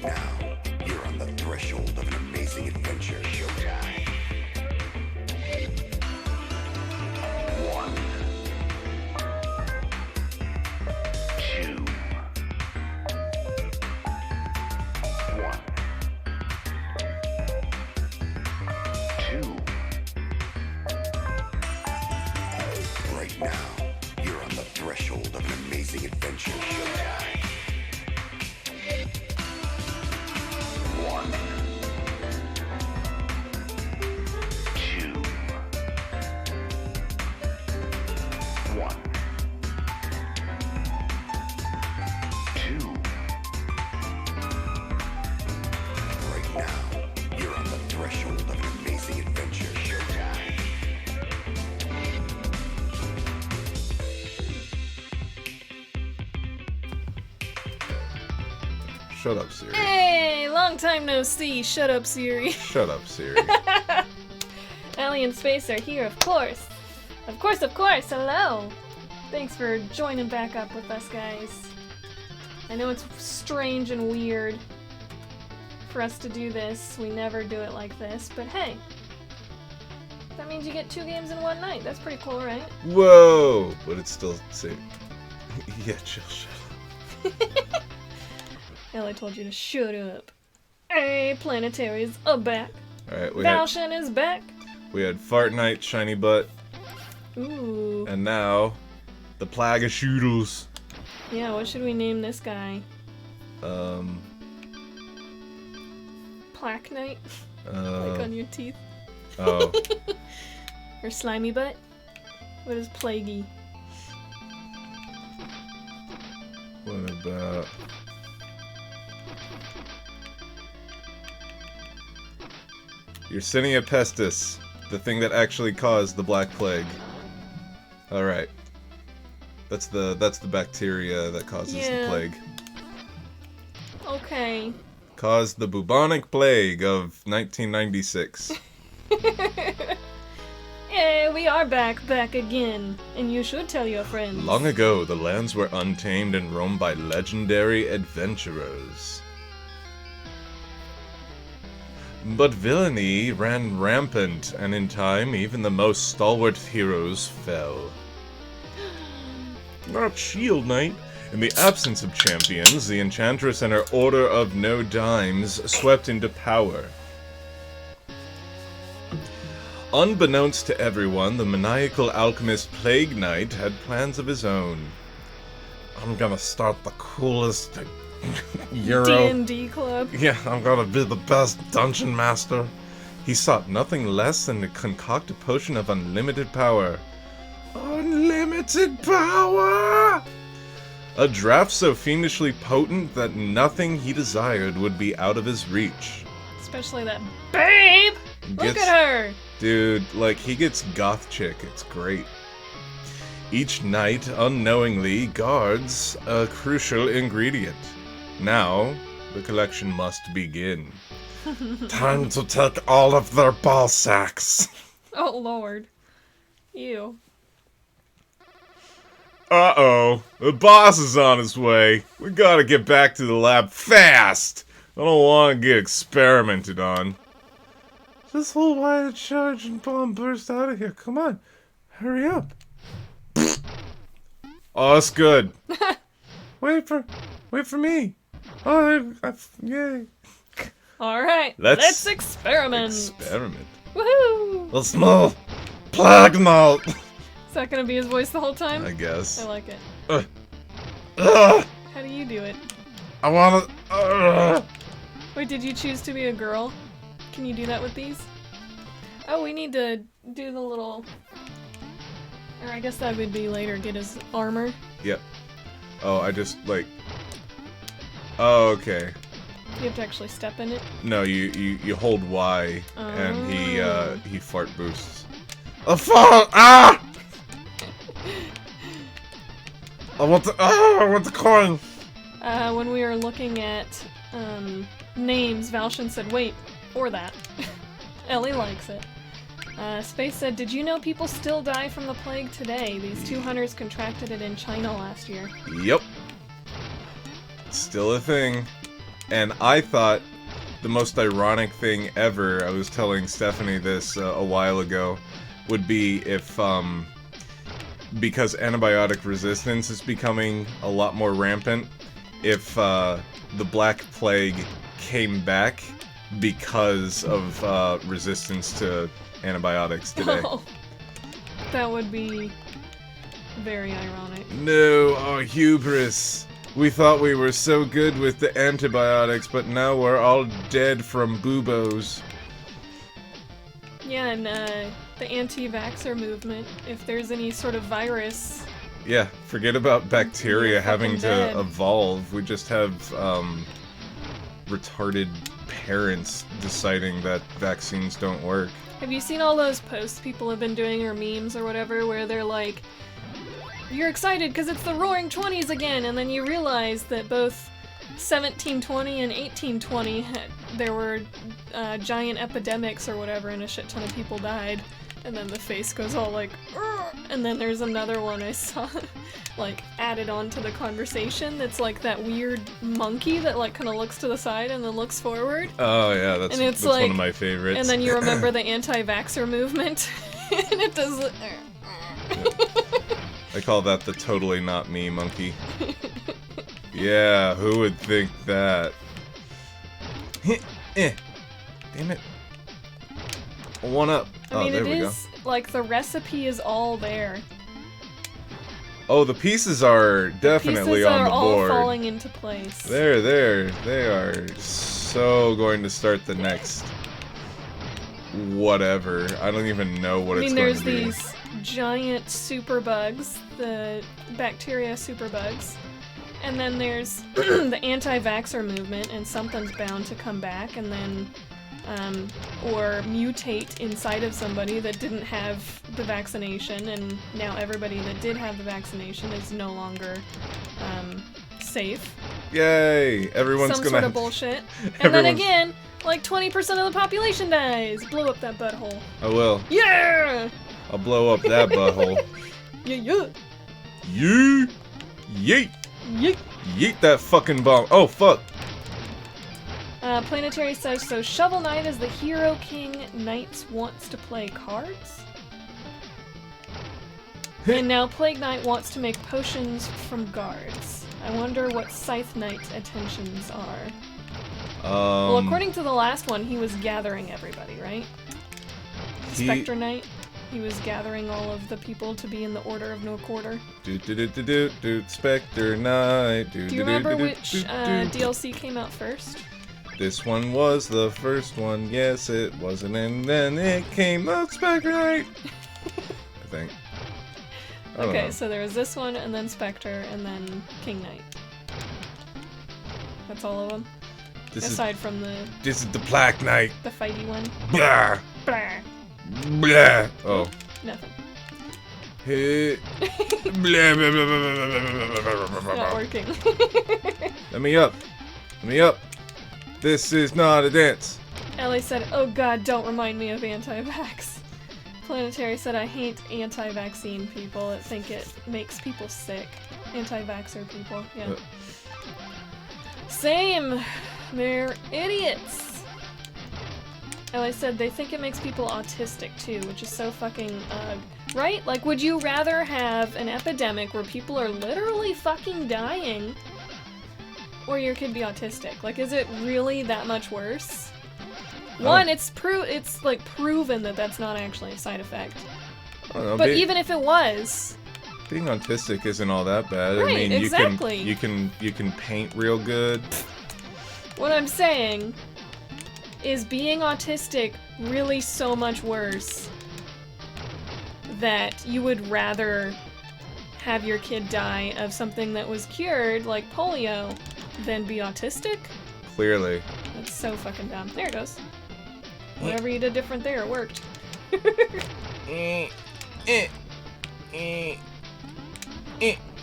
now, you're on the threshold of an amazing adventure. Showtime. One. Two. One. Two. Right now, you're on the threshold of an amazing adventure. Showtime. One. Two. One. Two. Right now, you're on the threshold of an amazing adventure. Showtime. Shut up, Siri. Hey, long time no see. Shut up, Siri. Shut up, Siri. Allie and Space are here, of course. Of course, of course. Hello. Thanks for joining back up with us, guys. I know it's strange and weird for us to do this. We never do it like this, but hey. That means you get 2 games in one night. That's pretty cool, right? Whoa! But it's still safe. Yeah, chill, shut up. Ellie told you to shut up. Hey, Planetaries are back. Alright, Valshan is back. we had Fart Night, Shiny Butt, Ooh. and now the Plague of Shoodles. Yeah, what should we name this guy? Plaque Knight? Like on your teeth? Oh. Or Slimy Butt? What is Plaguey? What about... Yersinia pestis, the thing that actually caused the Black Plague. Alright. That's the bacteria that causes the plague. Okay. Caused the bubonic plague of 1996. Hey, we are back again. And you should tell your friends. Long ago, the lands were untamed and roamed by legendary adventurers. But villainy ran rampant, and in time, even the most stalwart heroes fell. Not Shield Knight. In the absence of champions, the Enchantress and her Order of No Dimes swept into power. Unbeknownst to everyone, the maniacal alchemist Plague Knight had plans of his own. I'm gonna start the coolest Euro... D&D club. Yeah, I'm gonna be the best dungeon master. He sought nothing less than to concoct a potion of unlimited power. Unlimited power! A draft so fiendishly potent that nothing he desired would be out of his reach. Especially that babe! Look at her! Dude, like, he gets goth chick. It's great. Each knight, unknowingly, guards a crucial ingredient. Now, the collection must begin. Time to take all of their ball sacks. Oh, Lord. Ew. Uh-oh. The boss is on his way. We gotta get back to the lab fast. I don't want to get experimented on. Just hold by the charge and bomb burst out of here. Come on. Hurry up. Oh, that's good. Wait for me. Oh, yay. Alright, let's experiment! Experiment. Woohoo! The small plague malt. Is that gonna be his voice the whole time? I guess. I like it. Ugh, How do you do it? I wanna. Wait, did you choose to be a girl? Can you do that with these? Oh, we need to do the little... Or I guess that would be later, get his armor. Yep. Oh, I just, like... Oh, okay. You have to actually step in it. No, you hold Y, and Oh. he fart boosts. A fart! Ah! I want the coin! When we were looking at names, Valshan said, wait, or that. Ellie likes it. Space said, did you know people still die from the plague today? These 2 hunters contracted it in China last year. Yep. Still a thing. And I thought the most ironic thing ever, I was telling Stephanie this a while ago, would be if, because antibiotic resistance is becoming a lot more rampant, if the Black Plague came back because of resistance to antibiotics today. Oh, that would be very ironic. No, our hubris. We thought we were so good with the antibiotics, but now we're all dead from buboes. Yeah, and the anti-vaxxer movement, if there's any sort of virus... Yeah, forget about bacteria You're having fucking to dead. evolve. We just have retarded parents deciding that vaccines don't work. Have you seen all those posts people have been doing, or memes or whatever, where they're like, you're excited because it's the Roaring 20s again, and then you realize that both 1720 and 1820 there were giant epidemics or whatever, and a shit ton of people died, and then the face goes all like, "Urgh," and then there's another one I saw like added on to the conversation that's like that weird monkey that like kind of looks to the side and then looks forward. Oh yeah, that's, And it's that's one like- of my favorites. And then you remember the anti-vaxxer movement, and it does. I call that the totally not me monkey. Yeah, who would think that? Damn it. One up. I mean, there it we go. is like the recipe is all there. Oh, the pieces are definitely Pieces on are the all board. falling into place. There. They are so going to start the next whatever. I don't even know what I it's mean, going there's to be. these giant superbugs, the bacteria superbugs, and then there's the anti-vaxxer movement, and something's bound to come back, and then or mutate inside of somebody that didn't have the vaccination, and now everybody that did have the vaccination is no longer safe. Yay! Everyone's Some gonna. sort of bullshit. And then Everyone's- again, like 20% of the population dies. Blow up that butthole. I will. Yeah! I'll blow up that butthole. Yeah, yeah. Yeet! Yeet! Yeet. Yeet that fucking bomb. Oh fuck! Planetary says, so Shovel Knight is the Hero King Knights wants to play cards? And now Plague Knight wants to make potions from guards. I wonder what Scythe Knight's intentions are. Well, according to the last one, he was gathering everybody, right? Spectre Knight. He was gathering all of the people to be in the Order of No Quarter. Spectre Knight. Do you remember which DLC came out first? This one was the first one. Yes, it wasn't, and then it came out Spectre Knight. I think. I don't Okay, know. so there was this one, and then Spectre, and then King Knight. That's all of them? This Aside from the is the Black Knight. fighty one. Blah, Blah. blah. Oh. Nothing. Hey. Blah, blah, blah, blah, blah, blah, blah, blah, blah, Not blah. working. Let me up. Let me up. This is not a dance. Ellie said, oh god, don't remind me of anti-vax. Planetary said, I hate anti-vaccine people. I think it makes people sick. Anti-vaxxer people, yeah. Same! They're idiots! Ellie said, they think it makes people autistic too, which is so fucking right? Like, would you rather have an epidemic where people are literally fucking dying, or your kid be autistic? Like, is it really that much worse? One, it's like proven that that's not actually a side effect. I don't know, But even if it was, being autistic isn't all that bad. Right, I mean, exactly. you can paint real good. what I'm saying is being autistic really so much worse that you would rather have your kid die of something that was cured, like polio, than be autistic? Clearly. That's so fucking dumb. There it goes. Whatever you did different there, it worked.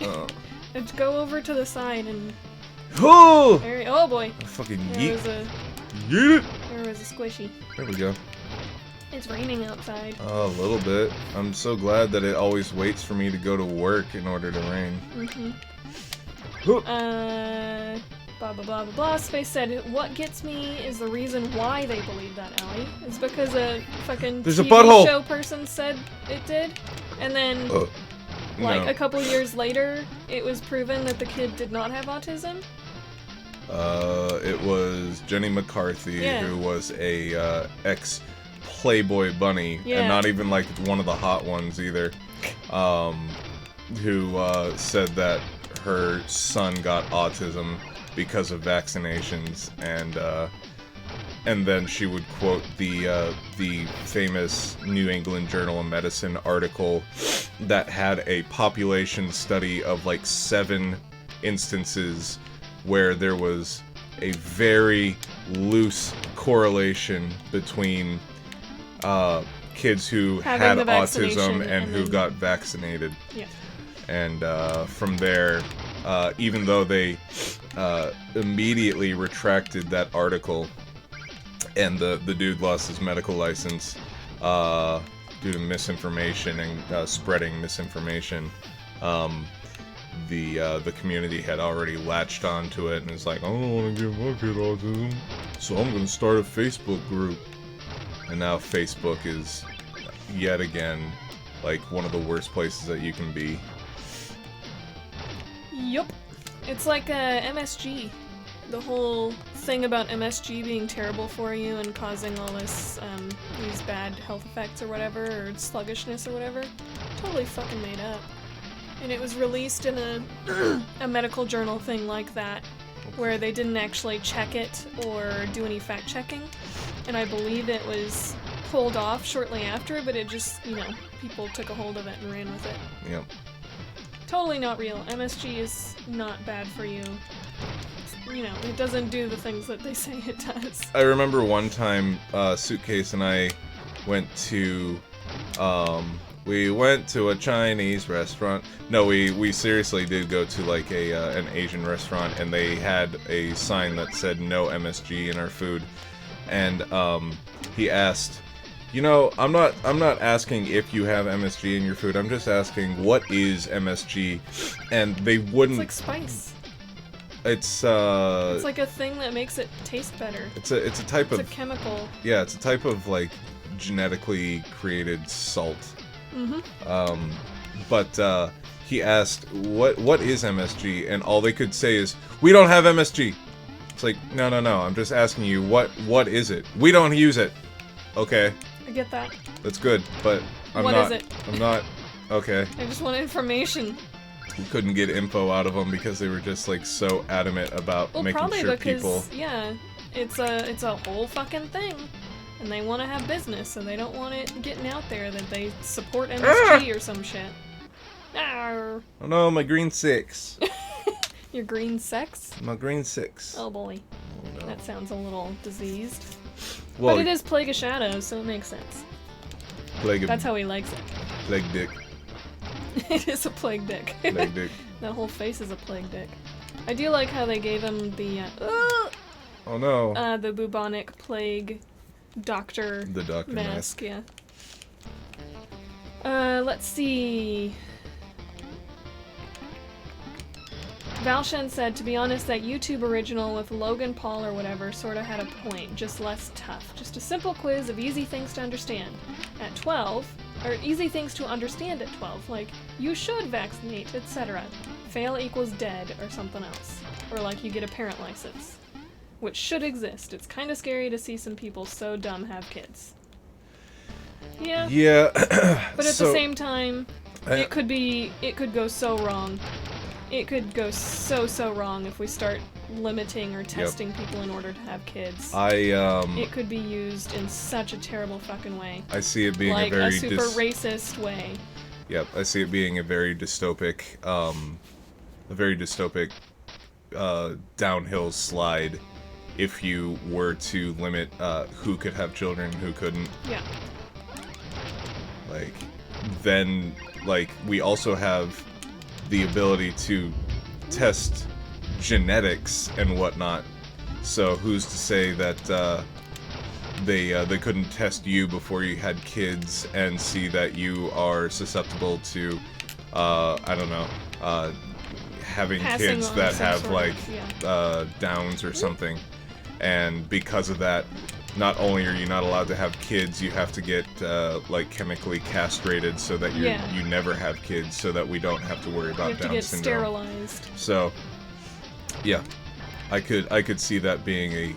Oh. Let's go over to the side and Oh! oh boy, Fucking there yeet. was a Yeet it! squishy. There we go. It's raining outside. Oh, a little bit. I'm so glad that it always waits for me to go to work in order to rain. Mm-hmm. Huh. Blah, blah, blah, blah, blah. Space said, what gets me is the reason why they believe that, Ellie. It's because a fucking There's a TV butthole! show person said it did. And then, like, No. a couple years later, it was proven that the kid did not have autism. It was Jenny McCarthy, Yeah. who was a ex-Playboy bunny, Yeah. and not even like one of the hot ones either, who said that her son got autism because of vaccinations, and then she would quote the famous New England Journal of Medicine article that had a population study of like 7 instances where there was a very loose correlation between kids who Having had the vaccination autism and and who then- got vaccinated. Yeah. And from there, even though they immediately retracted that article, and the dude lost his medical license due to misinformation and spreading misinformation, the community had already latched onto it and is like, I don't want to give my kid autism, so I'm going to start a Facebook group. And now Facebook is yet again like one of the worst places that you can be. Yup. It's like MSG. The whole thing about MSG being terrible for you and causing all this, these bad health effects or whatever, or sluggishness or whatever, totally fucking made up. And it was released in a medical journal thing like that, where they didn't actually check it or do any fact checking. And I believe it was pulled off shortly after, but it just, people took a hold of it and ran with it. Yep. Totally not real. MSG is not bad for you. It doesn't do the things that they say it does. I remember one time, Suitcase and I went to, we went to a Chinese restaurant. No, we seriously did go to like an Asian restaurant, and they had a sign that said no MSG in our food. And he asked, I'm not asking if you have MSG in your food. I'm just asking what is MSG, and they wouldn't. It's like spice. It's It's like a thing that makes it taste better. It's a type It's of a chemical. yeah. It's a type of like genetically created salt. Mm-hmm. But he asked what is MSG, and all they could say is we don't have MSG. It's like no. I'm just asking you what is it? We don't use it. Okay, I get that. that's good, but What is it? I'm not. Okay, I just want information. we couldn't get info out of them because they were just like so adamant about Well, making probably sure because people. yeah, it's a whole fucking thing, and they want to have business, so they don't want it getting out there that they support MSG or some shit. Arr. Oh no, my green 6. Your green sex? My green 6. Oh boy, Oh, no. that sounds a little diseased. Well, But it is Plague of Shadows, so it makes sense. plague, That's how he likes it. plague dick, It is a plague dick. plague dick. That whole face is a plague dick. I do like how they gave him the Oh no, the bubonic plague doctor the doctor mask. mask. Yeah. Let's see. Valshen said, to be honest, that YouTube original with Logan Paul or whatever sort of had a point, just less tough. Just a simple quiz of easy things to understand. At 12, or easy things to understand at 12, like, you should vaccinate, etc. Fail equals dead, or something else. Or like, you get a parent license. Which should exist. It's kind of scary to see some people so dumb have kids. Yeah, Yeah, but at so, the same time, I- it could go so wrong. It could go so wrong if we start limiting or testing people in order to have kids. It could be used in such a terrible fucking way. I see it being Like a very a super racist way. Yep, I see it being a very dystopic, downhill slide if you were to limit who could have children, who couldn't. Yeah. Like, then, like, we also have the ability to test genetics and whatnot. So who's to say that they couldn't test you before you had kids and see that you are susceptible to, I don't know, having Passing kids on that some have sort like of, Downs or something, and because of that, not only are you not allowed to have kids, you have to get like chemically castrated so that you Yeah. you never have kids, so that we don't have to worry You about have to Down get syndrome. sterilized. So, yeah, I could see that being a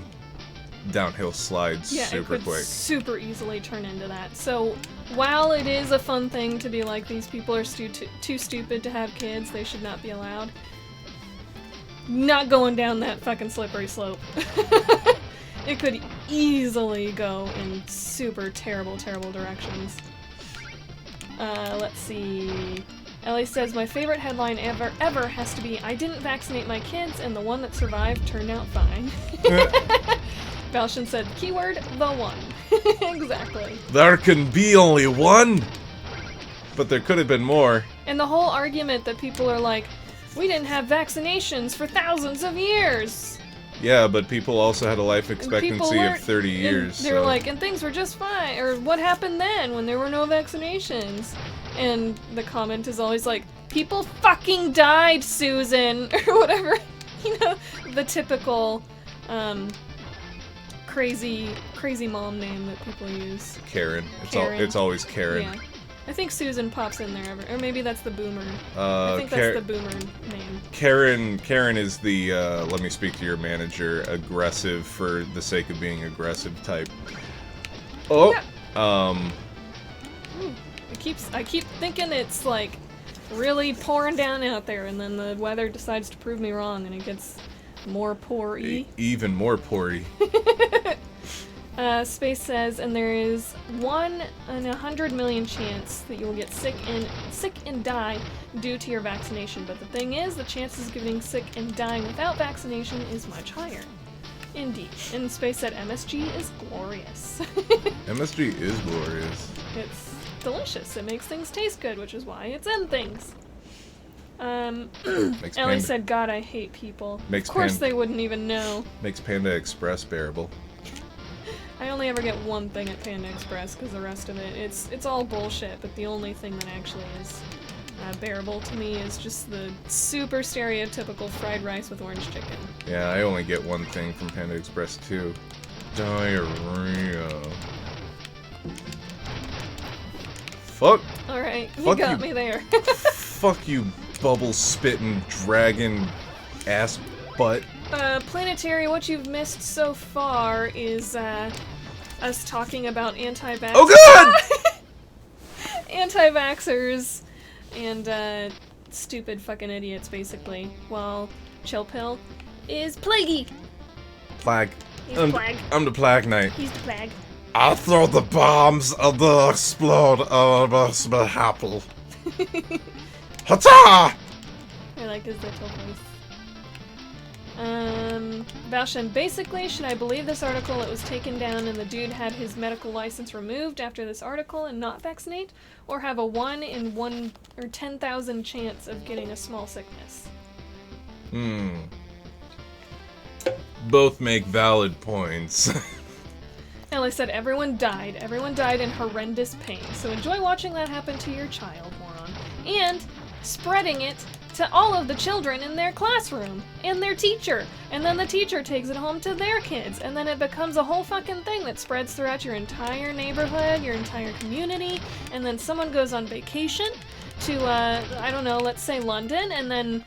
downhill slide Yeah, it super could quick. super easily turn into that. So, while it is a fun thing to be like, these people are too stupid to have kids, they should not be allowed, not going down that fucking slippery slope. It could easily go in super terrible, terrible directions. Let's see. Ellie says, my favorite headline ever has to be, I didn't vaccinate my kids and the one that survived turned out fine. Valshin said, keyword, the one. Exactly. There can be only one, but there could have been more. And the whole argument that people are like, we didn't have vaccinations for thousands of years. Yeah, but people also had a life People expectancy of weren't- 30 and years. They were so- like, and things were just fine. Or what happened then when there were no vaccinations? And the comment is always like, people fucking died, Susan, or whatever. You know, the typical crazy mom name that people use. Karen. Karen. It's always Karen. Yeah. I think Susan pops in there, or maybe that's the boomer. I think that's the boomer name. Karen is the let me speak to your manager, aggressive for the sake of being aggressive type. Oh, I keep thinking it's like really pouring down out there, and then the weather decides to prove me wrong, and it gets more pour-y. Even more porty. Space says, and there is 1 in 100 million chance that you will get sick and die due to your vaccination. But the thing is, the chances of getting sick and dying without vaccination is much higher. Indeed. And Space said, MSG is glorious. MSG is glorious. It's delicious. It makes things taste good, which is why it's in things. Makes Ellie Panda, said, God, I hate people. Makes Of course Pan- they wouldn't even know. makes Panda Express bearable. I only ever get one thing at Panda Express because the rest of it, it's all bullshit, but the only thing that actually is bearable to me is just the super stereotypical fried rice with orange chicken. Yeah, I only get one thing from Panda Express too. Diarrhea. Fuck. Alright, you Fuck got you. me there. Fuck you, bubble spitting dragon ass butt. Planetary, what you've missed so far is us talking about anti-vax. Oh god! Anti-vaxxers and stupid fucking idiots, basically. While Chill Pill is plaguey. Plague. He's plague. I'm the Plague Knight. He's the plague. I throw the bombs and they explode almost the apple. Hata! I like his little voice. Valshan, basically, should I believe this article? It was taken down and the dude had his medical license removed after this article and not vaccinate? Or have a 1 in 1 or 10,000 chance of getting a small sickness? Both make valid points. Ellie said, everyone died. Everyone died in horrendous pain. So enjoy watching that happen to your child, moron. And spreading it to all of the children in their classroom and their teacher. And then the teacher takes it home to their kids. And then it becomes a whole fucking thing that spreads throughout your entire neighborhood, your entire community. And then someone goes on vacation to, I don't know, let's say London. And then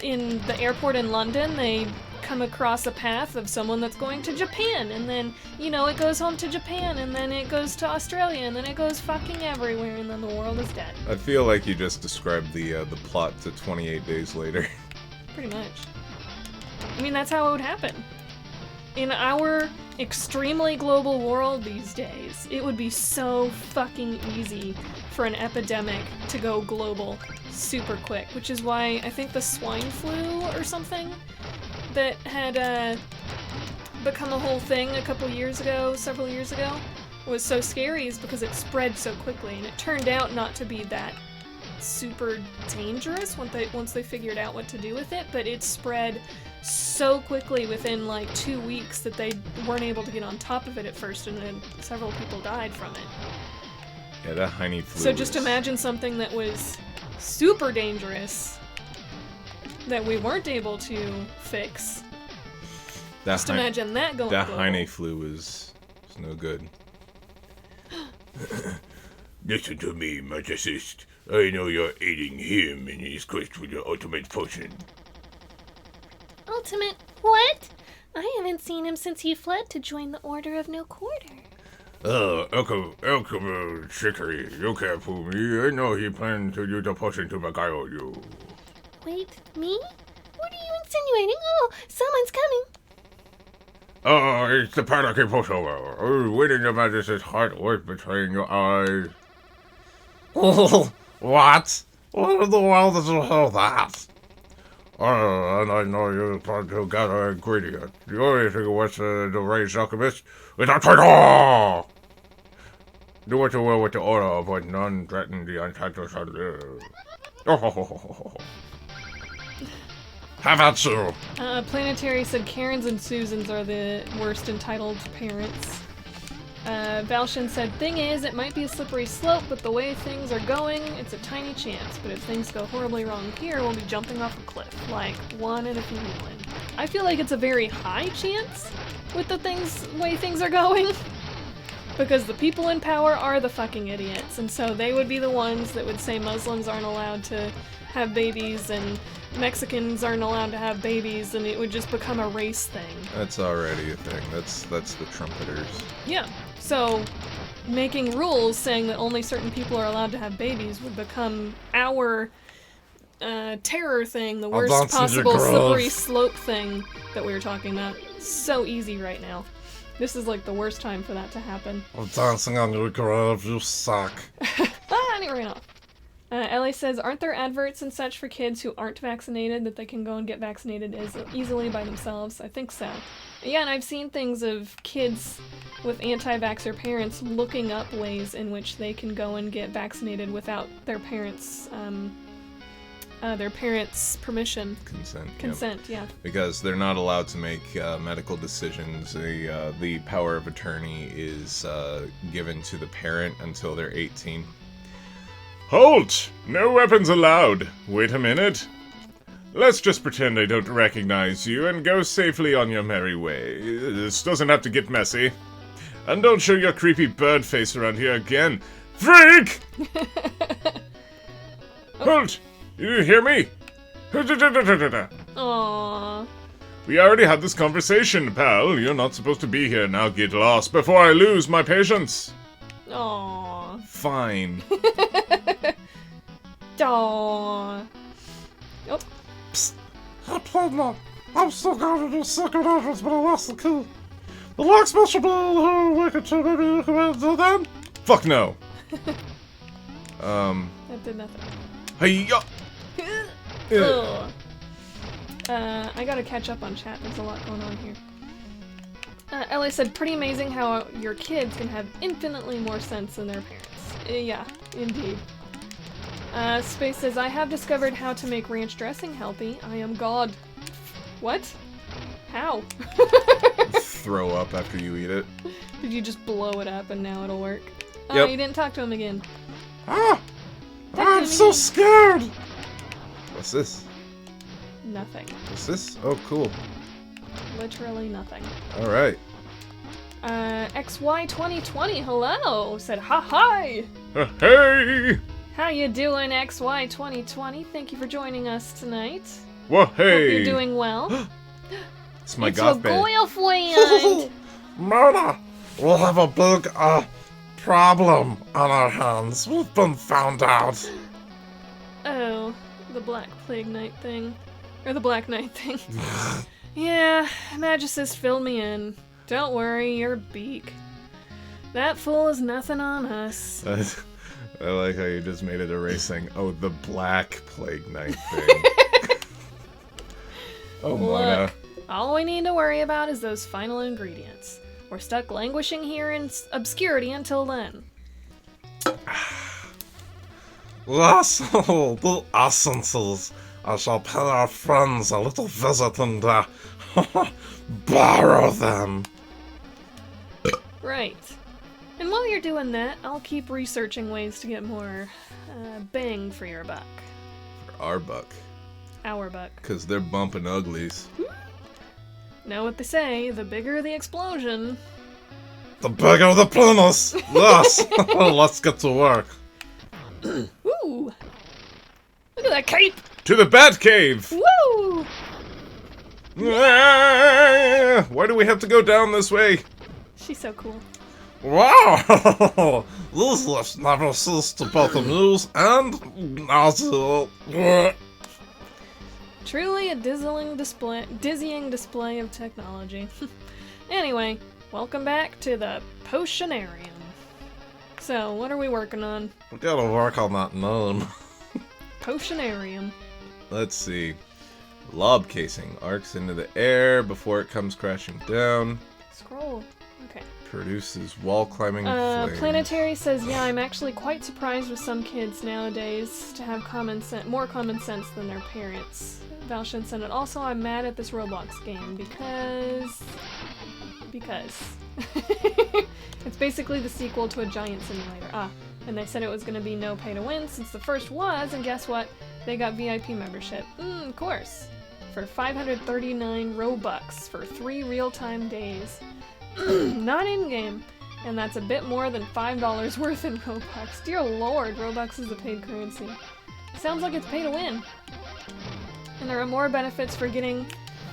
in the airport in London, they come across a path of someone that's going to Japan, and then, you know, it goes home to Japan, and then it goes to Australia, and then it goes fucking everywhere, and then the world is dead. I feel like you just described the plot to 28 Days Later. Pretty much. I mean, that's how it would happen. In our extremely global world these days, it would be so fucking easy for an epidemic to go global super quick, which is why I think the swine flu or something that had become a whole thing several years ago, was so scary is because it spread so quickly, and it turned out not to be that super dangerous once they figured out what to do with it, but it spread so quickly within like 2 weeks that they weren't able to get on top of it at first, and then several people died from it. Yeah, that Heine flu. So just imagine something that was super dangerous that we weren't able to fix. That Just imagine that going That global. Heine flu is no good. Listen to me, Magicist. I know you're aiding him in his quest for the ultimate potion. Ultimate what? I haven't seen him since he fled to join the Order of No Quarter. Alchemy trickery. You can't fool me. I know he planned to use the potion to beguile you. Wait, me? What are you insinuating? Oh, someone's coming. Oh, it's the Panicky Pushover. Winning the Magicist's heart was betraying your eyes. Oh, what? What in the world is all that? Oh, and I know you're trying to gather ingredients. The only thing with the raised alchemist is a traitor! Do what you will with the order, but none threaten the untitled shall live. Oh, How about you? Planetary said Karen's and Susan's are the worst entitled parents. Valshin said, thing is, it might be a slippery slope, but the way things are going, it's a tiny chance. But if things go horribly wrong here, we'll be jumping off a cliff. Like, 1 in a few million. I feel like it's a very high chance with the way things are going. Because the people in power are the fucking idiots. And so they would be the ones that would say Muslims aren't allowed to have babies and Mexicans aren't allowed to have babies, and it would just become a race thing. That's already a thing. That's the trumpeters. Yeah. So, making rules saying that only certain people are allowed to have babies would become our terror thing, the worst dance in your possible grave. slippery slope thing that we were talking about. So easy right now. This is like the worst time for that to happen. I'm dancing on your grave, you suck. And it ran off. Ellie says, aren't there adverts and such for kids who aren't vaccinated that they can go and get vaccinated easily by themselves? I think so. Yeah, and I've seen things of kids with anti-vaxxer parents looking up ways in which they can go and get vaccinated without their parents' permission. Consent. Yeah. Because they're not allowed to make medical decisions. The power of attorney is given to the parent until they're 18. Halt! No weapons allowed. Wait a minute. Let's just pretend I don't recognize you and go safely on your merry way. This doesn't have to get messy. And don't show your creepy bird face around here again. Freak! Halt! You hear me? Aww. We already had this conversation, pal. You're not supposed to be here. Now get lost before I lose my patience. Aww. Fine. Aww. Oh. I played that. I'm still going to do secret entrance, but I lost the key. The locksmith should be able to work it too. Maybe you can do that? Fuck no. That did nothing. Hey-ya! Ugh. I gotta catch up on chat. There's a lot going on here. Ellie said, pretty amazing how your kids can have infinitely more sense than their parents. Yeah, indeed. Space says, I have discovered how to make ranch dressing healthy. I am God. What? How? Throw up after you eat it. Did you just blow it up and now it'll work? Oh, Yep. you didn't talk to him again. Ah! Talk to him I'm so again. scared! What's this? Nothing. What's this? Oh, cool. Literally nothing. Alright. XY2020, hello! Said, hi! Hey! How you doing, XY2020? Thank you for joining us tonight. Well, Hope hey! you're doing well. It's my It's your goth band. girlfriend! Murder! We'll have a big, problem on our hands. We've been found out. Oh, the Black Plague Knight thing. Or the Black Knight thing. Yeah, Magicist filled me in. Don't worry, your beak. That fool is nothing on us. I like how you just made it a race thing. Oh, the Black Plague Knight thing. Oh, Mona. Look, all we need to worry about is those final ingredients. We're stuck languishing here in obscurity until then. Lasso, the essences. I shall pay our friends a little visit and, borrow them. Right. And while you're doing that, I'll keep researching ways to get more bang for your buck. For our buck. Our buck. Because they're bumping uglies. Know what they say, the bigger the explosion. The bigger the penis! Yes! Let's get to work. Woo! Look at that cape! To the Batcave! Woo! Why do we have to go down this way? She's so cool. Wow! This list never ceased to both amuse and dazzle. Truly a dizzying display of technology. Anyway, welcome back to the Potionarium. So, what are we working on? We gotta work on that name. Potionarium. Let's see. Lob casing arcs into the air before it comes crashing down. Scroll. Okay. Produces wall climbing flames. Planetary says, yeah, I'm actually quite surprised with some kids nowadays to have more common sense than their parents. Valshin said it. Also, I'm mad at this Roblox game because it's basically the sequel to a giant simulator. And they said it was going to be no pay to win since the first was, and guess what? They got VIP membership. Of course. For 539 Robux for 3 real-time days. Not in-game. And that's a bit more than $5 worth in Robux. Dear lord, Robux is the paid currency. Sounds like it's pay to win. And there are more benefits for getting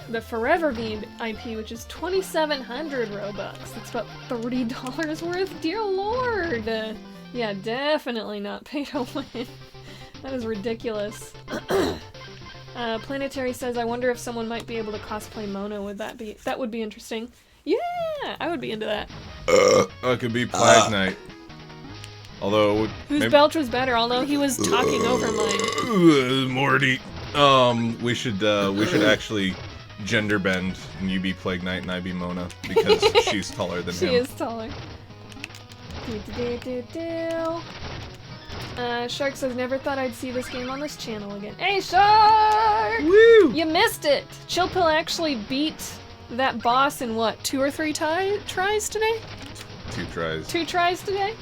the Forever VIP, which is 2,700 Robux. That's about $30 worth. Dear lord! Yeah, definitely not pay to win. That is ridiculous. Planetary says, I wonder if someone might be able to cosplay Mona. That would be interesting. Yeah, I would be into that. That could be Plague Knight. Although whose belch was better? Although he was talking over mine. Morty. We should actually gender bend, and you be Plague Knight and I be Mona because she's taller than him. She is taller. Shark says, never thought I'd see this game on this channel again. Hey, Shark! Woo! You missed it! Chillpill actually beat that boss in what, 2 or 3 tries today? 2 tries. 2 tries today?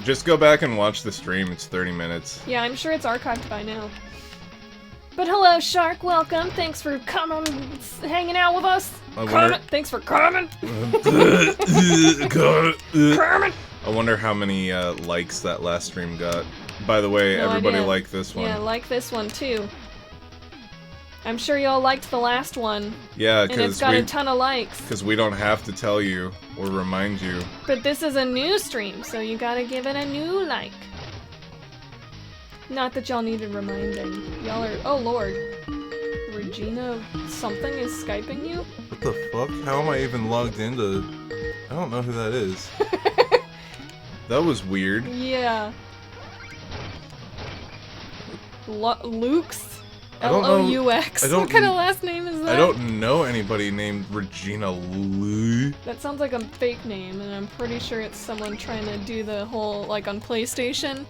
Just go back and watch the stream. It's 30 minutes. Yeah, I'm sure it's archived by now. But hello, Shark. Welcome. Thanks for coming, hanging out with us. Thanks for coming. Coming. I wonder how many likes that last stream got. By the way, No everybody idea. like this one. Yeah, like this one too. I'm sure y'all liked the last one. Yeah, and it's got a ton of likes. because we don't have to tell you or remind you. But this is a new stream, so you gotta give it a new like. Not that y'all needed reminding. Y'all are. Oh lord. Regina something is Skyping you? What the fuck? How am I even logged into? I don't know who that is. That was weird. Yeah. Luke's? I don't know- L-O-U-X. I don't What kind of kn- last name is that? I don't know anybody named Regina Lee. That sounds like a fake name, and I'm pretty sure it's someone trying to do the whole, like, on PlayStation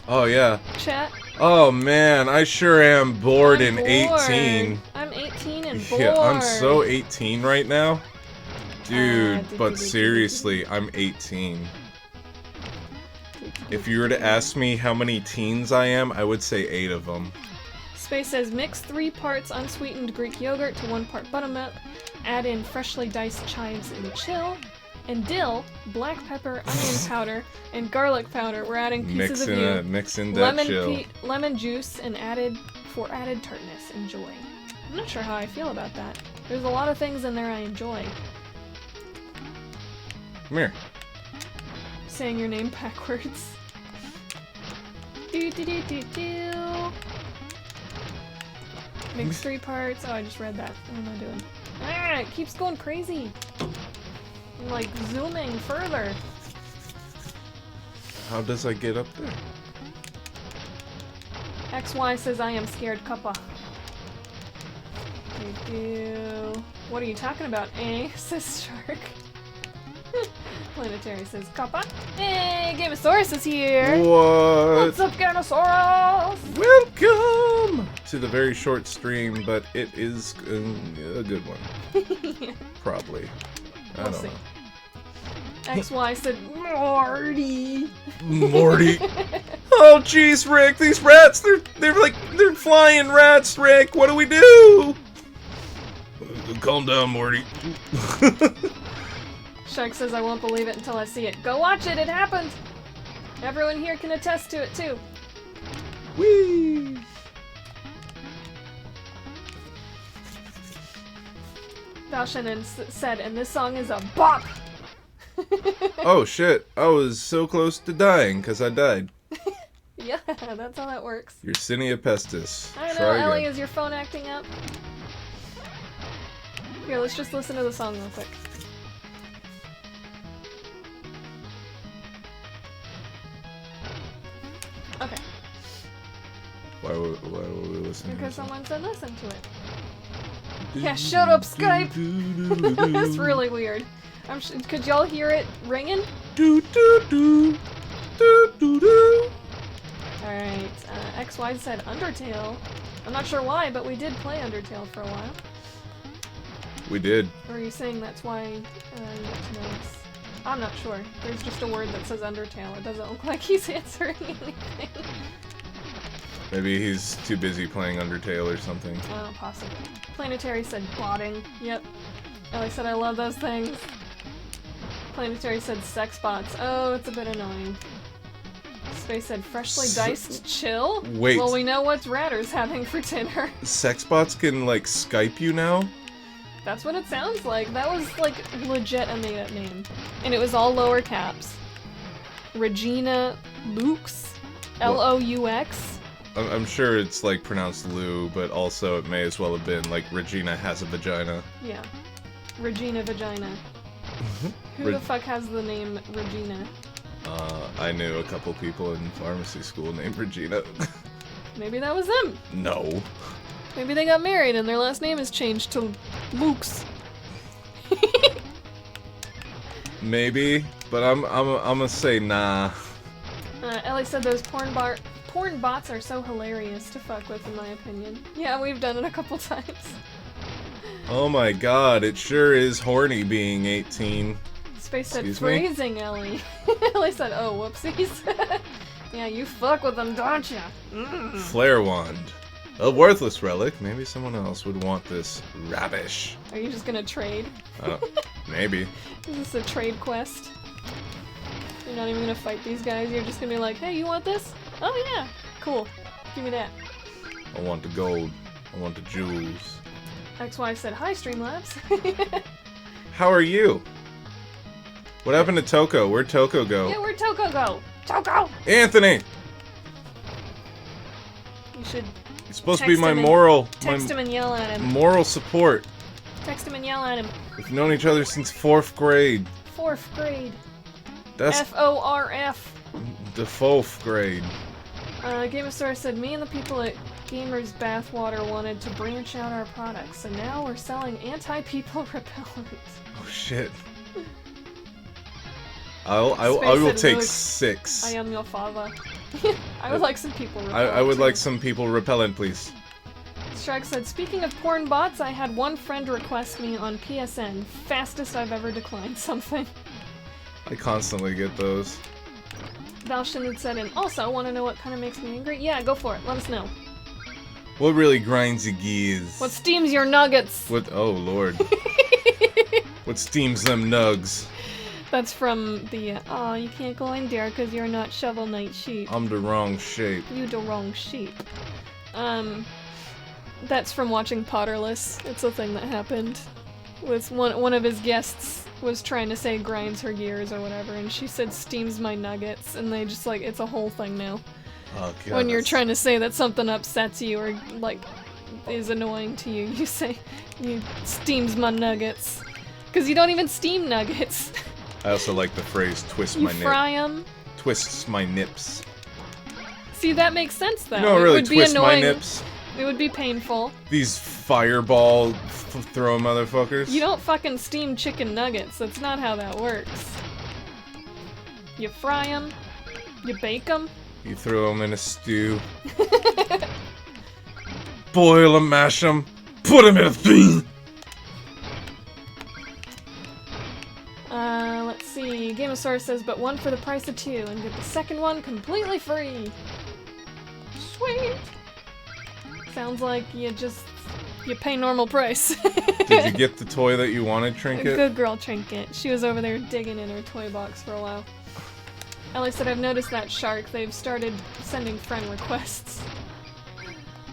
Oh yeah. chat. Oh man, I sure am bored I'm and bored. 18. I'm 18 and bored. Yeah, I'm so 18 right now. Dude, do, but do, do, seriously, I'm 18. If you were to ask me how many teens I am, I would say 8 of them. Space says mix 3 parts unsweetened Greek yogurt to 1 part buttermilk. Add in freshly diced chives and chill. And dill, black pepper, onion powder, and garlic powder. We're adding pieces of you. Mixing that chill. Lemon juice and added tartness. Enjoy. I'm not sure how I feel about that. There's a lot of things in there I enjoy. Come here. Saying your name backwards. Do do do do do. Mix 3 parts. Oh, I just read that. What am I doing? Ah, it keeps going crazy. I'm like zooming further. How does I get up there? XY says I am scared, Kappa. What are you talking about, eh? Says Shark. Planetary says Kappa. Hey, Gamosaurus is here! What? What's up, Gamosaurus? Welcome to the very short stream, but it is a good one. Probably. I We'll don't see. know. XY said Morty. Morty. Oh jeez, Rick, these rats, they're flying rats, Rick. What do we do? Calm down, Morty. Shark says I won't believe it until I see it. Go watch it, it happened! Everyone here can attest to it too. Whee! Valshannon said, and this song is a bop! Oh shit, I was so close to dying because I died. Yeah, that's how that works. Yersinia pestis. I don't know, Try Ellie, again. is your phone acting up? Here, let's just listen to the song real quick. Okay, Why were we listening? because someone said listen to it. Yeah, shut up, Skype! That's really weird. Could y'all hear it ringing? Alright, XY said Undertale. I'm not sure why, but we did play Undertale for a while. We did. Or are you saying that's why you got to know us? I'm not sure. There's just a word that says Undertale. It doesn't look like he's answering anything. Maybe he's too busy playing Undertale or something. Oh, possibly. Planetary said botting. Yep. Ellie said I love those things. Planetary said sex bots. Oh, it's a bit annoying. Space said freshly diced chill? Wait. Well, we know what's Ratter's having for dinner. Sex bots can, like, Skype you now? That's what it sounds like. That was, like, legit a made-up name. And it was all lower caps. Regina Lux? L-O-U-X? I'm sure it's, like, pronounced Lou, but also it may as well have been, like, Regina has a vagina. Yeah. Regina Vagina. Who the fuck has the name Regina? I knew a couple people in pharmacy school named Regina. Maybe that was them. No. Maybe they got married and their last name is changed to Lukes. Maybe, but I'm gonna say nah. Ellie said those porn bots are so hilarious to fuck with, in my opinion. Yeah, we've done it a couple times. Oh my god, it sure is horny being 18. Space said Excuse me? freezing, Ellie. Ellie said, oh, whoopsies. Yeah, you fuck with them, don't ya? Flare wand. A worthless relic. Maybe someone else would want this rubbish. Are you just gonna trade? Maybe. Is this a trade quest? You're not even gonna fight these guys, you're just gonna be like, hey, you want this? Oh yeah, cool. Give me that. I want the gold. I want the jewels. XY said, hi, Streamlabs. How are you? What happened to Toko? Where'd Toko go? Yeah, where'd Toko go? Toko! Anthony! You should He's supposed to Text be my him and- moral text him and yell at him. moral support. Text him and yell at him. We've known each other since 4th grade. 4th grade. That's F-O-R-F. the 4th grade. Gamosaurus said, me and the people at Gamers Bathwater wanted to branch out our products, and now we're selling anti-people repellent. Oh shit. I will Space take Luke. 6. I am your father. I would like some people repellent. I would too. like some people repellent, please. Shrek said, speaking of porn bots, I had one friend request me on PSN. Fastest I've ever declined something. I constantly get those. Valshin had said, and also, want to know what kind of makes me angry? Yeah, go for it. Let us know. What really grinds your gears? What steams your nuggets? What? Oh lord. What steams them nugs? That's from the, oh, you can't go in there because you're not Shovel Knight sheep. I'm the wrong shape. You the wrong sheep. That's from watching Potterless. It's a thing that happened. With one of his guests was trying to say grinds her gears or whatever, and she said steams my nuggets, and they just like, it's a whole thing now. Oh god. When you're that's- trying to say that something upsets you or like is annoying to you, you say you steams my nuggets. Cause you don't even steam nuggets. I also like the phrase twist You my nip. fry them. Twists my nips. See, that makes sense though. You don't It really would be twist my annoying. nips. It would be painful. These fireball throw motherfuckers. You don't fucking steam chicken nuggets. That's not how that works. You fry them. You bake them. You throw them in a stew. Boil them, mash them, put them in a thing. Let's see. Game of Gamosaurus says, but one for the price of two, and get the second one completely free. Sweet! Sounds like you pay normal price. Did you get the toy that you wanted, Trinket? Good girl, Trinket. She was over there digging in her toy box for a while. Ellie said, I've noticed that shark. They've started sending friend requests.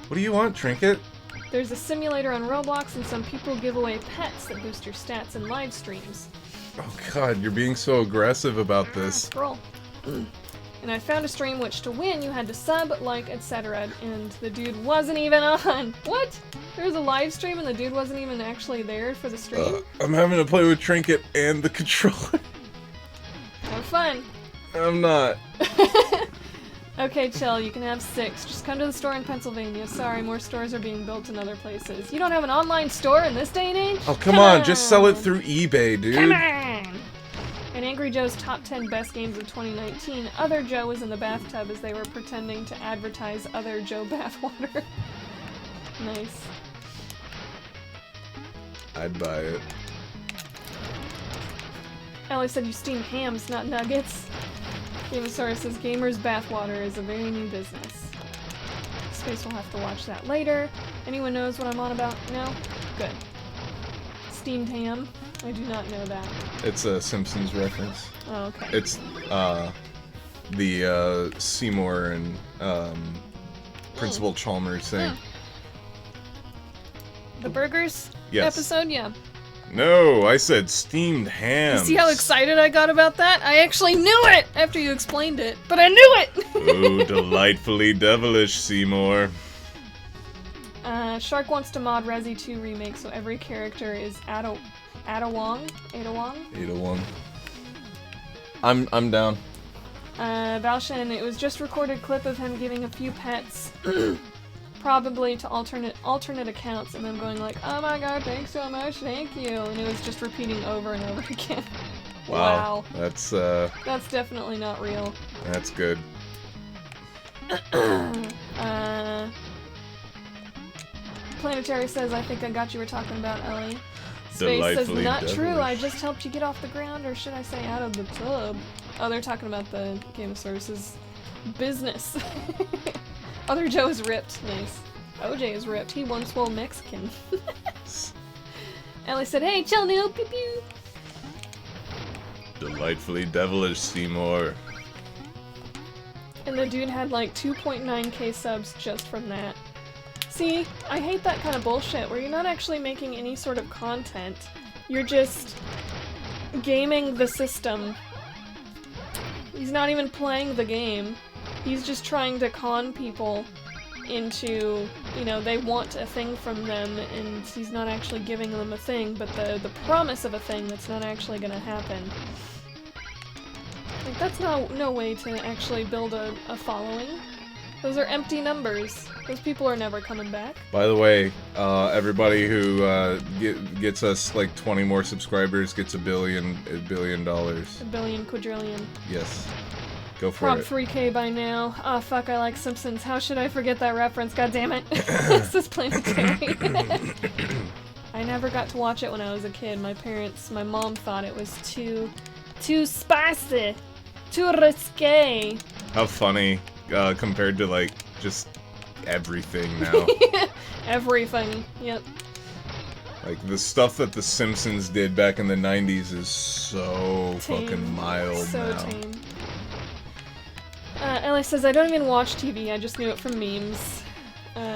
What do you want, Trinket? There's a simulator on Roblox, and some people give away pets that boost your stats in live streams. Oh god, you're being so aggressive about this. Scroll. And I found a stream which to win you had to sub, like, etc. And the dude wasn't even on. What? There was a live stream and the dude wasn't even actually there for the stream? I'm having to play with Trinket and the controller. Have fun. I'm not. Okay, chill. You can have 6. Just come to the store in Pennsylvania. Sorry, more stores are being built in other places. You don't have an online store in this day and age? Oh, come on. Just sell it through eBay, dude. Come on! In Angry Joe's top 10 best games of 2019, Other Joe was in the bathtub as they were pretending to advertise Other Joe bathwater. Nice. I'd buy it. Ellie said you steam hams, not nuggets. Gamosaurus says Gamer's bathwater is a very new business. Space will have to watch that later. Anyone knows what I'm on about? No? Good. Steamed ham? I do not know that. It's a Simpsons reference. Oh, okay. It's the Seymour and Principal Chalmers thing. The burgers Yes. episode? Yeah. No, I said steamed hams. See how excited I got about that? I actually knew it after you explained it, but I knew it! Oh, delightfully devilish, Seymour. Shark wants to mod Resi 2 remake so every character is Ada Wong? 801. I'm down. Valshan, it was just recorded clip of him giving a few pets, probably to alternate accounts, and then going like, oh my god, thanks so much, thank you, and it was just repeating over and over again. Wow. That's definitely not real. that's good. Planetary says, I think I got you were talking about Ellie. Space says, Delightfully not true, devilish. I just helped you get off the ground, or should I say out of the tub. Oh, they're talking about the Gamosaurus' business. Other Joe is ripped. Nice. OJ is ripped. He once swole Mexican. Ellie said, hey, chill, noob. Pew pew. Delightfully devilish, Seymour. And the dude had like 2.9k subs just from that. See, I hate that kind of bullshit where you're not actually making any sort of content. You're just gaming the system. He's not even playing the game. He's just trying to con people into, you know, they want a thing from them, and he's not actually giving them a thing, but the promise of a thing that's not actually gonna happen. Like, that's no way to actually build a following. Those are empty numbers. Those people are never coming back. By the way, everybody who gets us like 20 more subscribers gets $1 billion. A billion, quadrillion. Yes. Go for Prob it. 3K by now. Ah, fuck, I like Simpsons. How should I forget that reference? God damn it. This is Planetary. I never got to watch it when I was a kid. My mom thought it was too spicy. Too risque. How funny compared to like just everything now. Everything. Yep. Like the stuff that the Simpsons did back in the 90s is so Tame. fucking mild So now. tame. Ellie says, I don't even watch TV, I just knew it from memes.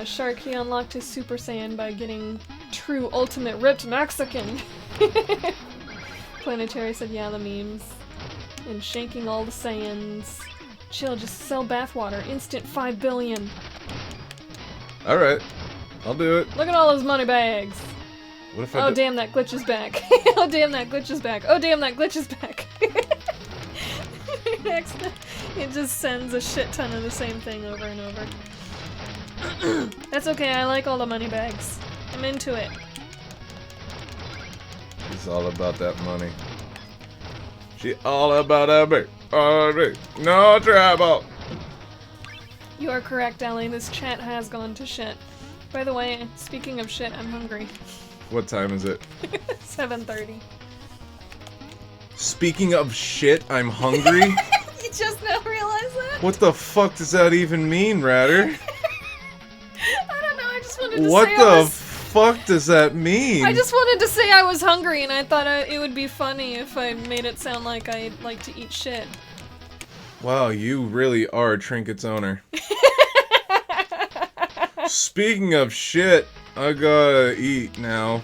Shark, he unlocked his Super Saiyan by getting true ultimate ripped Mexican. Planetary said, yeah, the memes. And shanking all the Saiyans. Chill, just sell bathwater. Instant 5 billion. Alright. I'll do it. Look at all those money bags. What if I Oh do- damn, that glitch is back. Oh damn, that glitch is back. Oh damn, that glitch is back. Next, it just sends a shit ton of the same thing over and over. That's okay, I like all the money bags. I'm into it. She's all about that money. She all about that money. No trouble. You are correct, Ellie. This chat has gone to shit. By the way, speaking of shit, I'm hungry. What time is it? 7:30. Speaking of shit, I'm hungry. You just now realized that? What the fuck does that even mean, Ratter? I don't know, I just wanted to What say the fuck does that mean? I just wanted to say I was hungry, and I thought it would be funny if I made it sound like I like to eat shit. Wow, you really are Trinket's owner. Speaking of shit, I gotta eat now.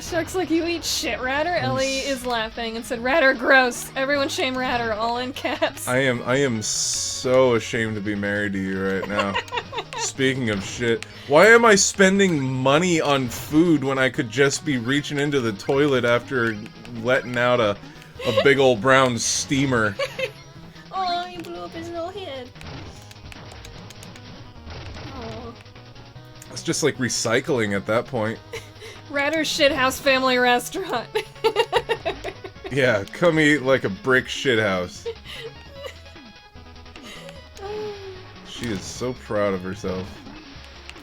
Shucks like you eat shit, Ratter. Ellie is laughing and said, Ratter, gross. Everyone shame Ratter, all in caps. I am so ashamed to be married to you right now. Speaking of shit, why am I spending money on food when I could just be reaching into the toilet after letting out a big old brown steamer? Oh, he blew up his little head. Oh. It's just like recycling at that point. Ratter's Shithouse Family Restaurant. Yeah, come eat like a brick shithouse. She is so proud of herself.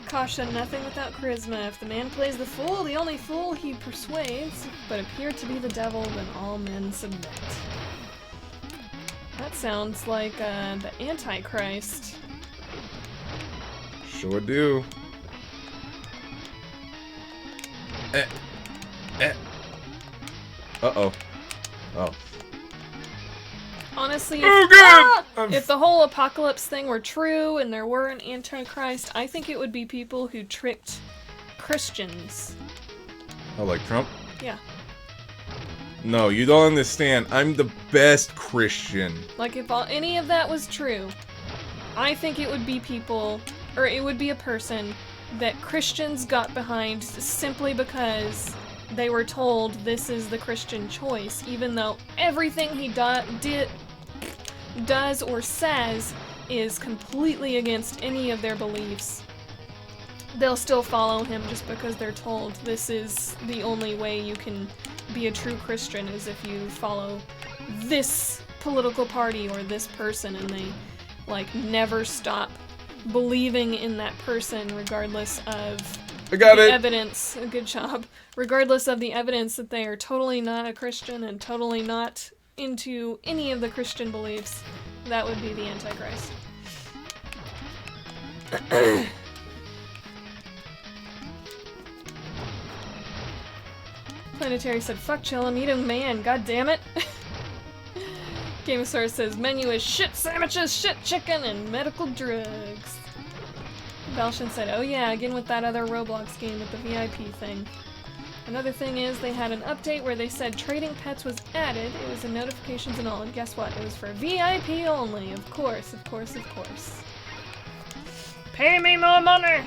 Caution, nothing without charisma. If the man plays the fool, the only fool he persuades, but appear to be the devil, then all men submit. That sounds like the Antichrist. Sure do. Uh-oh. Oh. Honestly, Oh, God! if the whole apocalypse thing were true and there were an Antichrist, I think it would be people who tricked Christians. Oh, like Trump? Yeah. No, you don't understand. I'm the best Christian. Like, if any of that was true, I think it would be people, or it would be a person that Christians got behind simply because they were told this is the Christian choice, even though everything he does or says is completely against any of their beliefs. They'll still follow him just because they're told this is the only way you can be a true Christian, is if you follow this political party or this person, and they like never stop believing in that person regardless of I got the it! evidence. Good job. Regardless of the evidence that they are totally not a Christian and totally not into any of the Christian beliefs, that would be the Antichrist. Planetary said, fuck chill, I'm eating man, god damn it. Gamosaurus says, menu is shit sandwiches, shit chicken, and medical drugs. Valshin said, oh yeah, again with that other Roblox game with the VIP thing. Another thing is, they had an update where they said trading pets was added. It was in notifications and all, and guess what? It was for VIP only. Of course, of course, of course. Pay me more money!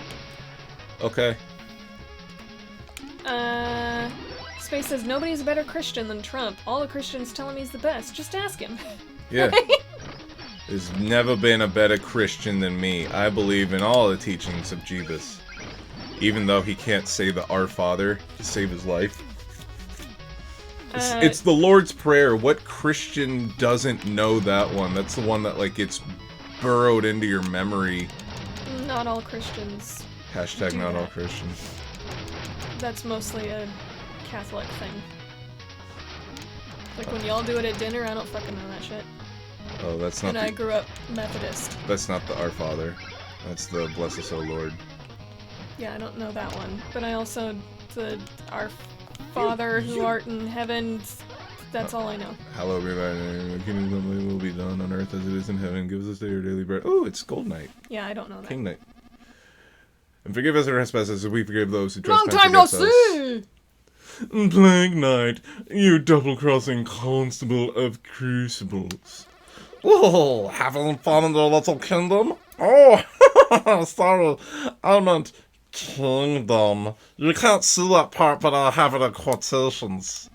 Okay. Space says, nobody's a better Christian than Trump. All the Christians tell him he's the best. Just ask him. Yeah. There's never been a better Christian than me. I believe in all the teachings of Jesus. Even though he can't say the Our Father to save his life. It's the Lord's Prayer. What Christian doesn't know that one? That's the one that, like, gets burrowed into your memory. Not all Christians. Hashtag Do not all that. Christians. That's mostly a Catholic thing. Like when y'all do it at dinner, I don't fucking know that shit. Oh, that's not And I the, grew up Methodist. that's not the Our Father. That's the Bless us, O Lord. Yeah, I don't know that one. But I also, the Our Father who art in heaven, that's all I know. Hallowed be thy name. Thy kingdom will be done on earth as it is in heaven. Give us this day our daily bread. Oh, it's Gold Knight. Yeah, I don't know that. King Knight. And forgive us our trespasses as we forgive those who Long trespass time no against us. see! Plague Knight, you double-crossing constable of crucibles. Oh, having fun in the little kingdom? Oh, sorry, I meant kingdom. You can't see that part, but I have it in quotations.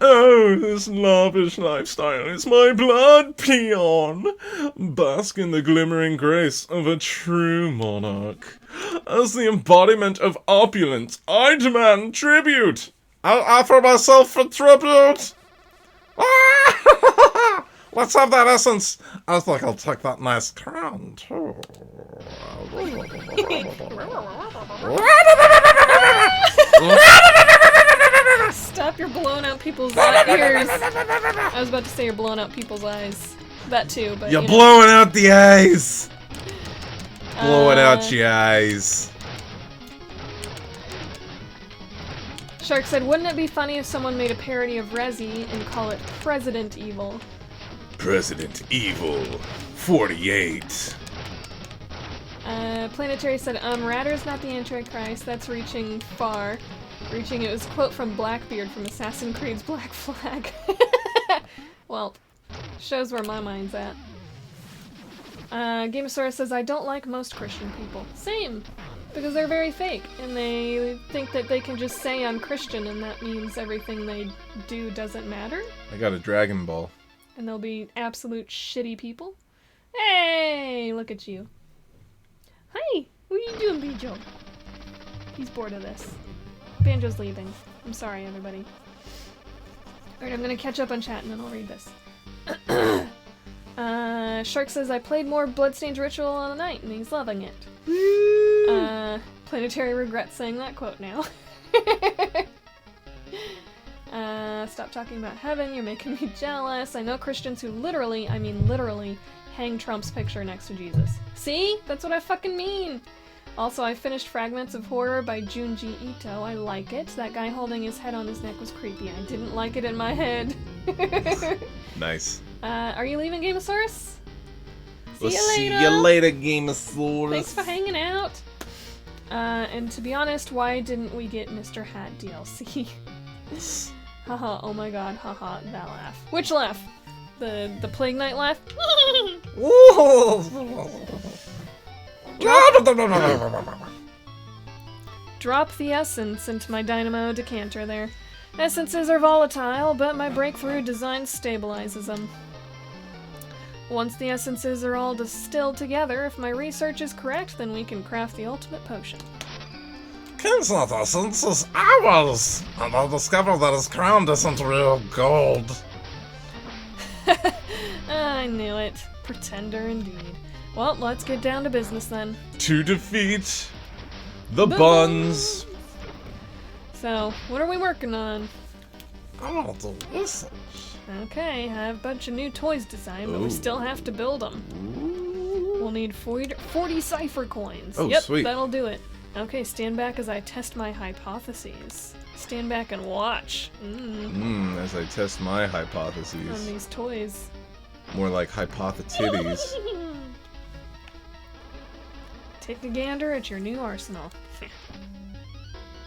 Oh, this lavish lifestyle is my blood, peon. Bask in the glimmering grace of a true monarch. As the embodiment of opulence, I demand tribute. I'll offer myself for tribute. Ah! Let's have that essence. I think I'll take that nice crown, too. Stop You're blowing out people's ears. I was about to say you're blowing out people's eyes. That too, but You're you know. blowing out the eyes. Blowing out your eyes. Shark said, wouldn't it be funny if someone made a parody of Resi and call it President Evil? President Evil 48. Planetary said, Ratter's not the Antichrist, that's reaching far. Reaching, it was a quote from Blackbeard from Assassin's Creed's Black Flag. Well, shows where my mind's at. Gamosaurus says, I don't like most Christian people. Same! Because they're very fake, and they think that they can just say I'm Christian and that means everything they do doesn't matter. I got a Dragon Ball. And they'll be absolute shitty people. Hey, look at you. Hi, what are you doing, Banjo? He's bored of this. Banjo's leaving. I'm sorry, everybody. Alright, I'm gonna catch up on chat and then I'll read this. Shark says, I played more Bloodstained Ritual on the night and he's loving it. Planetary regrets saying that quote now. Stop talking about heaven, you're making me jealous. I know Christians who literally, I mean literally, hang Trump's picture next to Jesus. See? That's what I fucking mean! Also, I finished Fragments of Horror by Junji Ito. I like it. That guy holding his head on his neck was creepy. I didn't like it in my head. Nice. Are you leaving, Gamosaurus? We'll See you later! see you later, Gamosaurus. Thanks for hanging out! And to be honest, why didn't we get Mr. Hat DLC? Haha, oh my god, haha, that laugh. Which laugh? The Plague Knight laugh? Drop the essence into my dynamo decanter there. Essences are volatile, but my breakthrough design stabilizes them. Once the essences are all distilled together, if my research is correct, then we can craft the ultimate potion. King's not essence is ours, and I'll discover that his crown isn't real gold. I knew it. Pretender indeed. Well, let's get down to business then. To defeat the buns. So, what are we working on? I want to research. Okay, I have a bunch of new toys designed, but we Ooh. still have to build them. We'll need 40 cipher coins. Oh, yep, sweet. that'll do it. Okay, stand back as I test my hypotheses. Stand back and watch. As I test my On hypotheses. these toys. More like hypothetities. Take a gander at your new arsenal.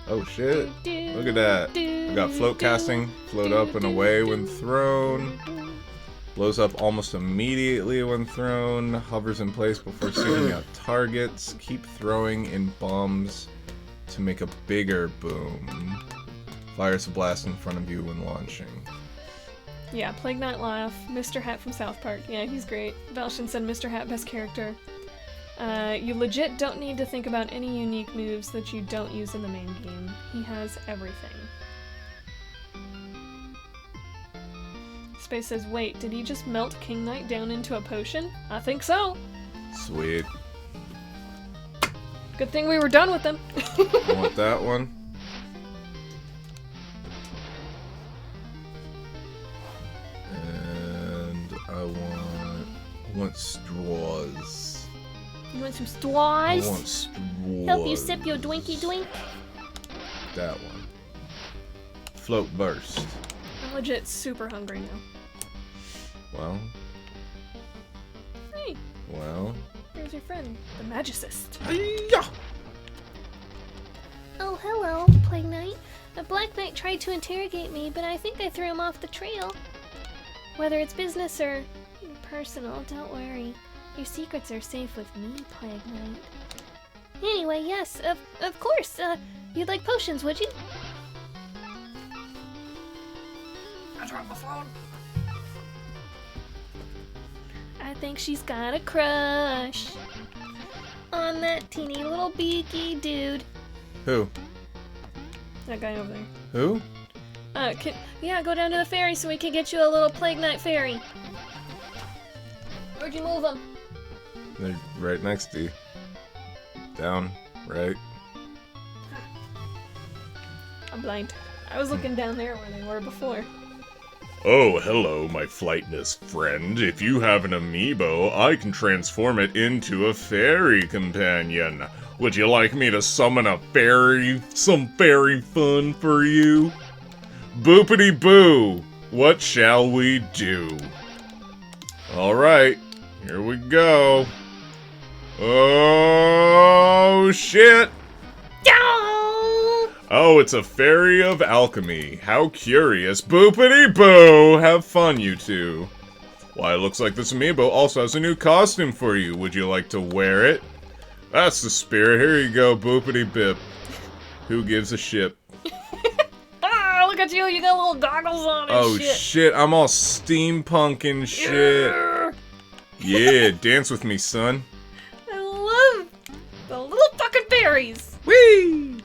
Oh shit. Look at that. We got float casting, float up and away when thrown. Blows up almost immediately when thrown. Hovers in place before shooting at targets. Keep throwing in bombs to make a bigger boom. Fires a blast in front of you when launching. Yeah, Plague Knight laugh. Mr. Hat from South Park. Yeah, he's great. Valshin said Mr. Hat best character. You legit don't need to think about any unique moves that you don't use in the main game. He has everything. Space says, wait, did he just melt King Knight down into a potion? I think so. Sweet. Good thing we were done with him. I want that one. And I want straws. You want some I straws? want straws. Help you sip your dwinky dwink? That one. Float burst. I'm legit super hungry now. Well, Hey, well. here's your friend, the Magicist. Hi-ya! Oh, hello, Plague Knight. The Black Knight tried to interrogate me, but I think I threw him off the trail. Whether it's business or personal, don't worry. Your secrets are safe with me, Plague Knight. Anyway, yes, of course. You'd like potions, would you? I dropped my phone. I think she's got a crush on that teeny little beaky dude. Who? That guy over there. Who? Yeah, go down to the ferry so we can get you a little Plague Knight fairy. Where'd you move him? They're right next to you. Down, right? I'm blind. I was looking down there where they were before. Oh, hello, my flightness friend. If you have an amiibo, I can transform it into a fairy companion. Would you like me to summon a fairy? Some fairy fun for you? Boopity boo! What shall we do? Alright, here we go. Oh, shit! Oh, it's a fairy of alchemy. How curious. Boopity boo! Have fun, you two. Why, it looks like this amiibo also has a new costume for you. Would you like to wear it? That's the spirit. Here you go, boopity bip. Who gives a shit? Ah, look at you! You got little goggles on and Oh shit. shit, I'm all steampunk and shit. Yeah, dance with me, son. I love the little fucking berries. Whee!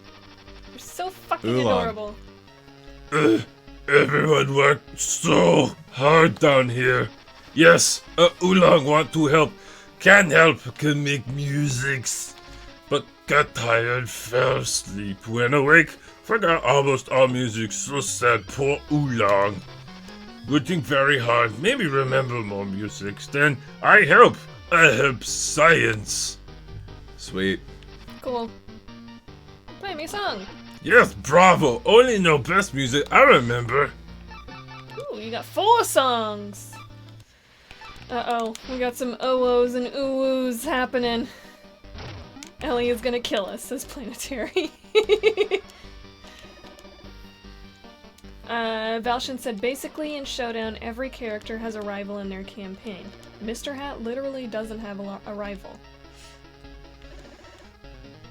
They're so fucking Oolong. adorable. Everyone worked so hard down here. Yes, Oolong want to help. Can help, can make musics. But got tired, fell asleep. When awake, forgot almost all music. So sad, poor Oolong. Working very hard, maybe remember more musics. Then I help science. Sweet. Cool. Play me a song. Yes, bravo. Only know best music I remember. Ooh, you got 4 songs. Uh-oh, we got some oh-ohs and ooh-woos happening. Ellie is gonna kill us, says Planetary. Valshin said, basically in Showdown, every character has a rival in their campaign. Mr. Hat literally doesn't have a rival.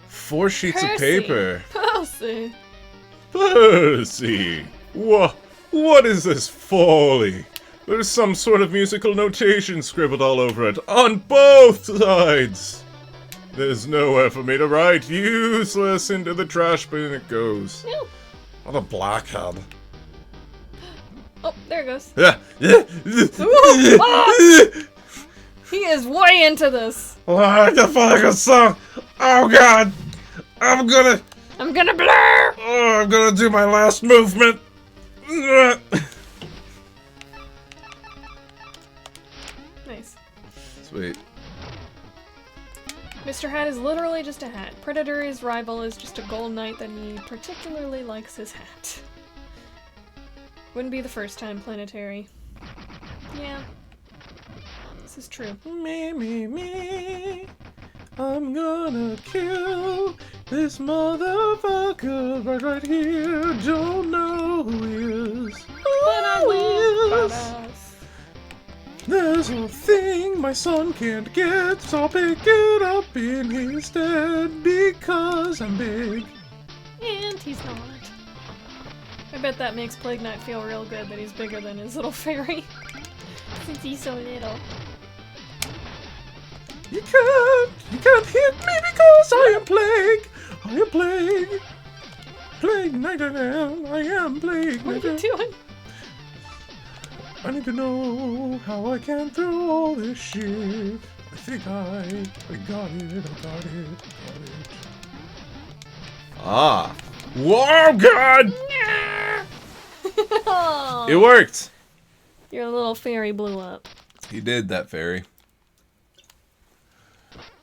4 sheets of Percy. paper. Percy! Percy! What is this folly? There's some sort of musical notation scribbled all over it, on both sides! There's nowhere for me to write. Useless, into the trash bin it goes. No. What a blackhead. Oh, there it goes. Yeah. Ooh, ah! He is way into this. What the fuck a song? Oh god! I'm gonna blur! Oh, I'm gonna do my last movement. Nice. Sweet. Mr. Hat is literally just a hat. Predator's rival is just a gold knight that he particularly likes his hat. Wouldn't be the first time, Planetary. Yeah. This is true. Me. I'm gonna kill this motherfucker right here. Don't know who he is. But I will. Badass. There's a thing my son can't get, so I'll pick it up in his stead because I'm big. And he's not. I bet that makes Plague Knight feel real good that he's bigger than his little fairy. Since he's so little. You can't hit me because I am Plague. I am Plague. Plague Knight I am Plague What are you Knight. doing? I need to know how I can through all this shit. I think I got it. Ah. Whoa, God! Oh, It worked! your little fairy blew up. He did, that fairy.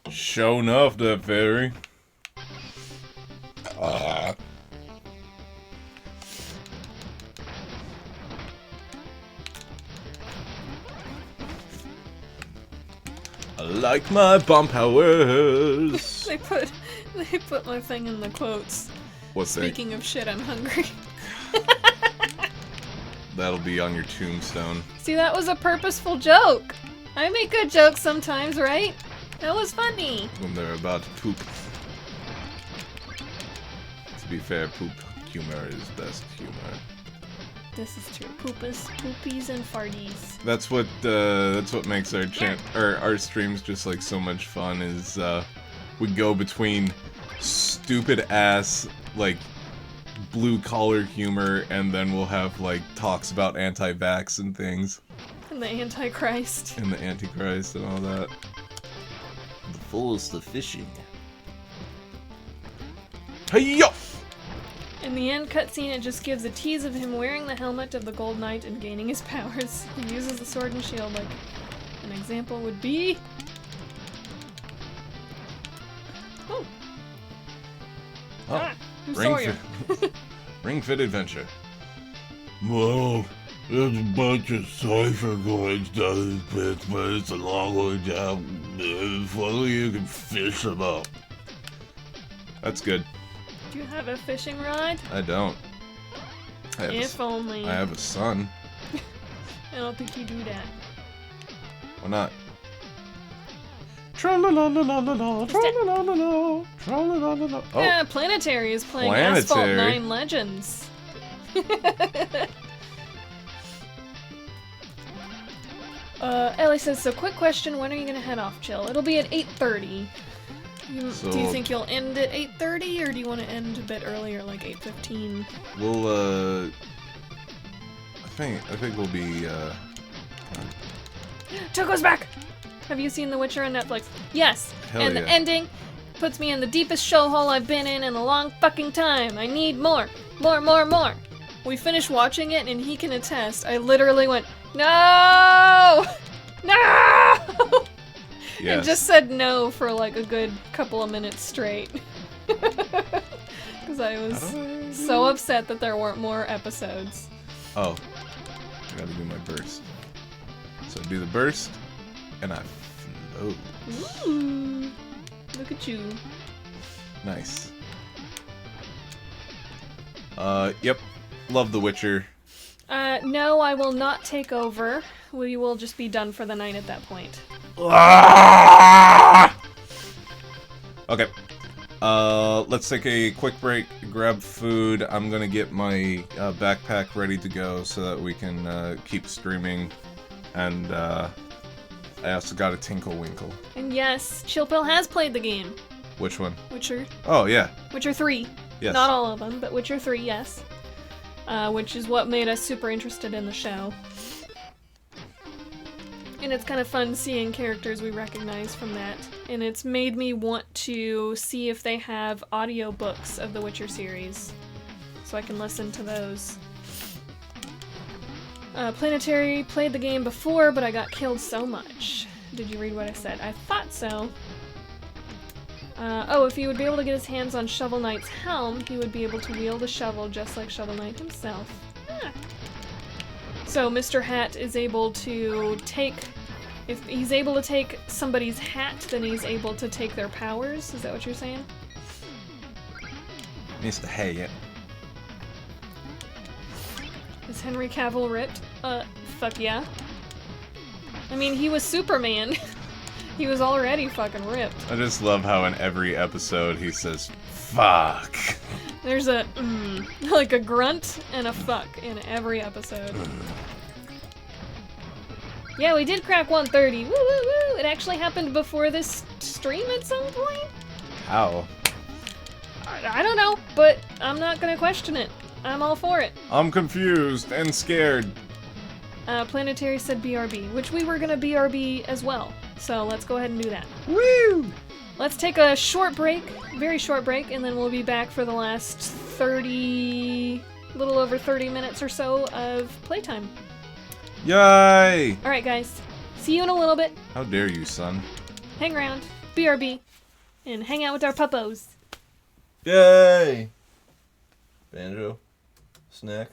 Sure enough, that fairy. I like my bomb powers. They put my thing in the quotes. What's that? Speaking of shit, I'm hungry. That'll be on your tombstone. See, that was a purposeful joke. I make good jokes sometimes, right? That was funny. When they're about to poop. To be fair, poop humor is best humor. This is true. Poopies and farties. That's what makes our our streams just like so much fun is we go between stupid ass like blue collar humor and then we'll have like talks about anti-vax and things And the Antichrist. and the Antichrist and all that. The fullest of fishing. Hey yo! And In the end cutscene, it just gives a tease of him wearing the helmet of the Gold Knight and gaining his powers. He uses the sword and shield like an example would be... Oh. Oh, Ah, who Ring saw you? Fit, Ring Fit Adventure. Well, there's a bunch of cipher coins down this pit, but it's a long way down. If only you can fish them up. That's good. Do you have a fishing rod? I don't. I have, If only. I have a son. I don't think you do that. Why not? Tra-la-la-la-la-la-la, tra-la-la-la-la, tra-la-la-la-la. Oh, Yeah, Planetary is playing Asphalt Planetary. 9 Legends. Ellie says, so quick question, when are you gonna head off, Chill? It'll be at 8:30. Do you think you'll end at 8:30, or do you want to end a bit earlier, like 8:15? we'll, I think we'll be, Toko's back! Have you seen The Witcher on Netflix? Yes! Hell And yeah. the ending puts me in the deepest show hole I've been in a long fucking time. I need more. More, more, more. We finished watching it, and he can attest. I literally went, no! No! And yes. just said no for like a good couple of minutes straight. Because I was so upset that there weren't more episodes. Oh, I gotta do my burst. So I do the burst, and I float. Ooh, look at you. Nice. Yep. Love The Witcher. No, I will not take over. We will just be done for the night at that point. Okay. Let's take a quick break, grab food. I'm gonna get my backpack ready to go so that we can keep streaming. And I also got a Tinkle Winkle. And yes, Chillpill has played the game. Which one? Witcher. Oh, yeah. Witcher 3. Yes. Not all of them, but Witcher 3, yes. Which is what made us super interested in the show. And it's kind of fun seeing characters we recognize from that. And it's made me want to see if they have audiobooks of the Witcher series. So I can listen to those. Planetary played the game before, but I got killed so much. Did you read what I said? I thought so. Oh, if he would be able to get his hands on Shovel Knight's helm, he would be able to wield a shovel just like Shovel Knight himself. Ah. So Mr. Hat is able to take... If he's able to take somebody's hat, then he's able to take their powers? Is that what you're saying? Mr. Hayet. Is Henry Cavill ripped? Fuck yeah. I mean, he was Superman. He was already fucking ripped. I just love how in every episode he says, fuck. There's a, like a grunt and a fuck in every episode. Yeah, we did crack 130. Woo woo woo! It actually happened before this stream at some point? How? I don't know, but I'm not gonna question it. I'm all for it. I'm confused and scared. Planetary said BRB, which we were gonna BRB as well. So let's go ahead and do that. Woo! Let's take a short break, very short break, and then we'll be back for the last 30, little over 30 minutes or so of playtime. Yay! Alright guys, see you in a little bit. How dare you, son? Hang around, BRB, and hang out with our puppos. Yay! Banjo? Snack?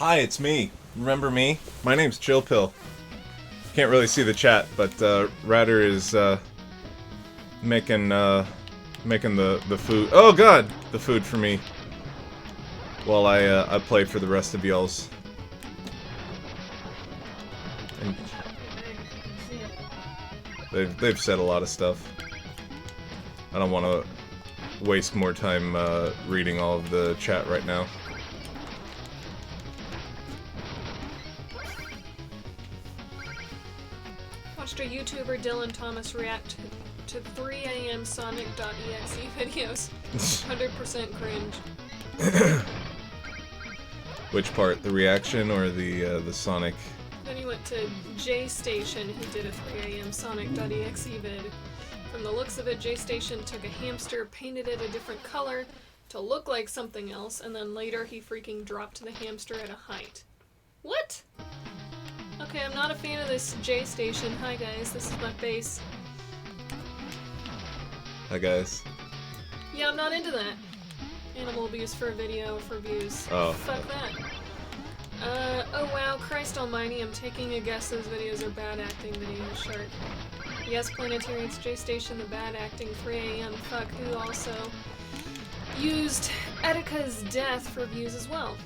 Hi, it's me. Remember me? My name's Chillpill. Can't really see the chat, but Ratter is making the food. Oh god, the food for me. While I play for the rest of y'all's. And they've said a lot of stuff. I don't want to waste more time reading all of the chat right now. Watched a YouTuber, Dylan Thomas, react to 3 AM Sonic.exe videos. 100% cringe. Which part? The reaction or the Sonic? Then he went to J Station, who did a 3 AM Sonic.exe vid. From the looks of it, J Station took a hamster, painted it a different color to look like something else, and then later he freaking dropped the hamster at a height. What? Okay, I'm not a fan of this J Station. Hi guys, this is my face. Hi guys. Yeah, I'm not into that. Animal abuse for a video for views. Oh. Fuck that. Oh wow, Christ almighty, I'm taking a guess those videos are bad acting videos, Shark. Yes, Planetarian's J Station, the bad acting 3 AM, fuck, who also used Etika's death for views as well.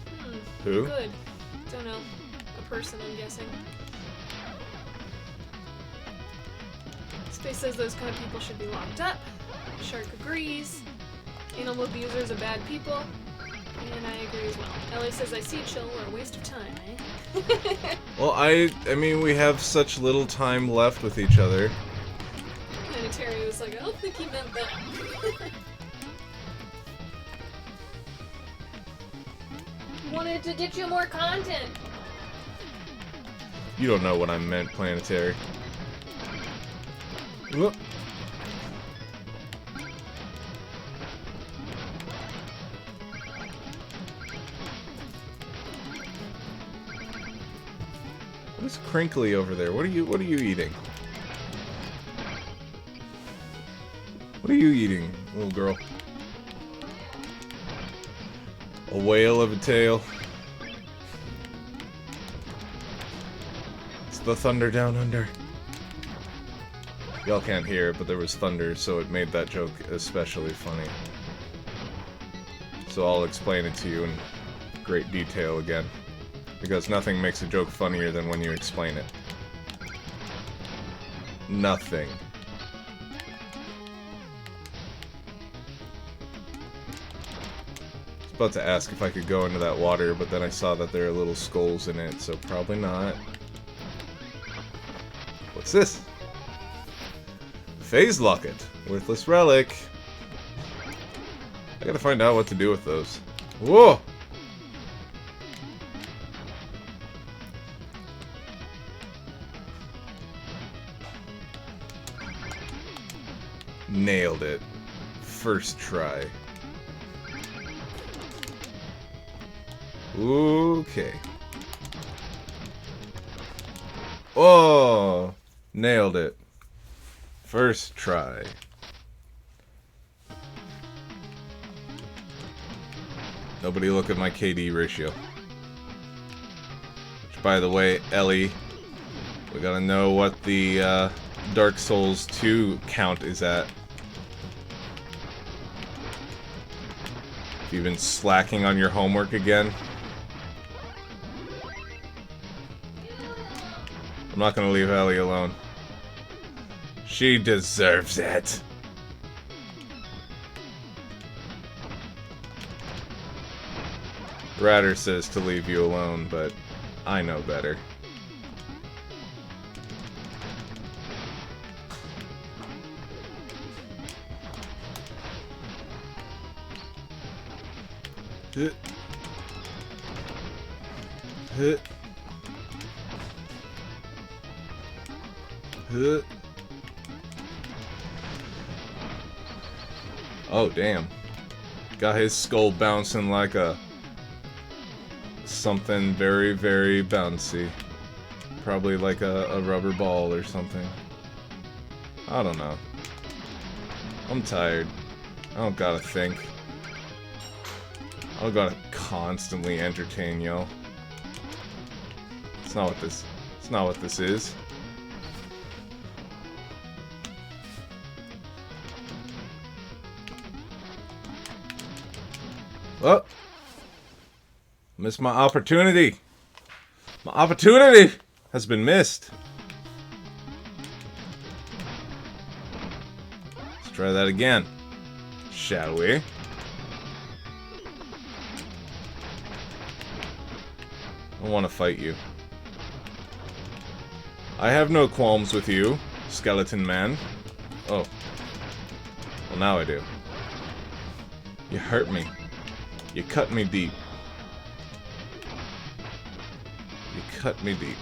Who? Good. Don't know. A person, I'm guessing. Space says those kind of people should be locked up. Shark agrees. Animal abusers are bad people. And I agree as well. Ellie says, I see chill, we're a waste of time, eh? Well, I mean, we have such little time left with each other. Planetary was like, I don't think he meant that. Wanted to get you more content. You don't know what I meant, Planetary. Whoop. What is crinkly over there? What are you eating? What are you eating, little girl? A whale of a tail. It's the thunder down under. Y'all can't hear it, but there was thunder, so it made that joke especially funny. So I'll explain it to you in great detail again. Because nothing makes a joke funnier than when you explain it. Nothing. I was about to ask if I could go into that water, but then I saw that there are little skulls in it, so probably not. What's this? Phase Locket. Worthless relic. I gotta find out what to do with those. Whoa! Nailed it. First try. Okay. Oh! Nailed it. First try. Nobody look at my KD ratio. Which, by the way, Ellie, we gotta know what the Dark Souls 2 count is at. You've been slacking on your homework again? I'm not gonna leave Ellie alone. She deserves it. Ratter says to leave you alone, but I know better. Hit. Hit. Hit. Oh, damn. Got his skull bouncing like a... something very, very bouncy. Probably like a rubber ball or something. I don't know. I'm tired. I don't gotta think. I don't gotta constantly entertain y'all. It's not what this. It's not what this is. Oh, missed my opportunity. My opportunity has been missed. Let's try that again, shall we? I want to fight you. I have no qualms with you, skeleton man. Oh. Well, now I do. You hurt me. You cut me deep. You cut me deep.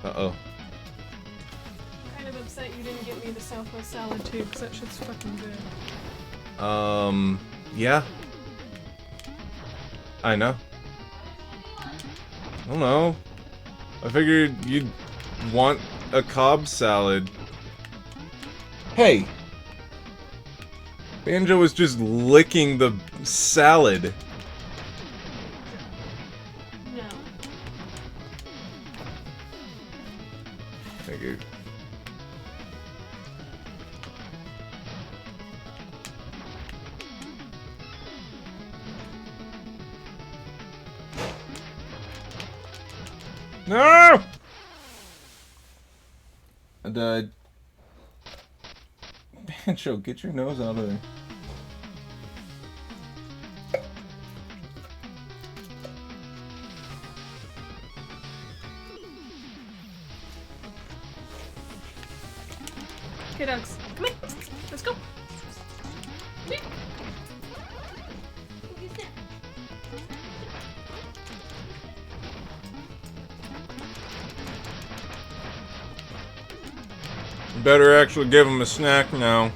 Uh-oh. I'm kind of upset you didn't get me the Southwest salad too, because that shit's fucking good. Yeah. I know. I don't know. I figured you'd want a Cobb salad. Hey! Banjo was just licking the salad. No. Thank you. No! I died. Banjo, get your nose out of there. Okay, dogs. Come here. Let's go. Come here. Go get that. Better actually give him a snack now.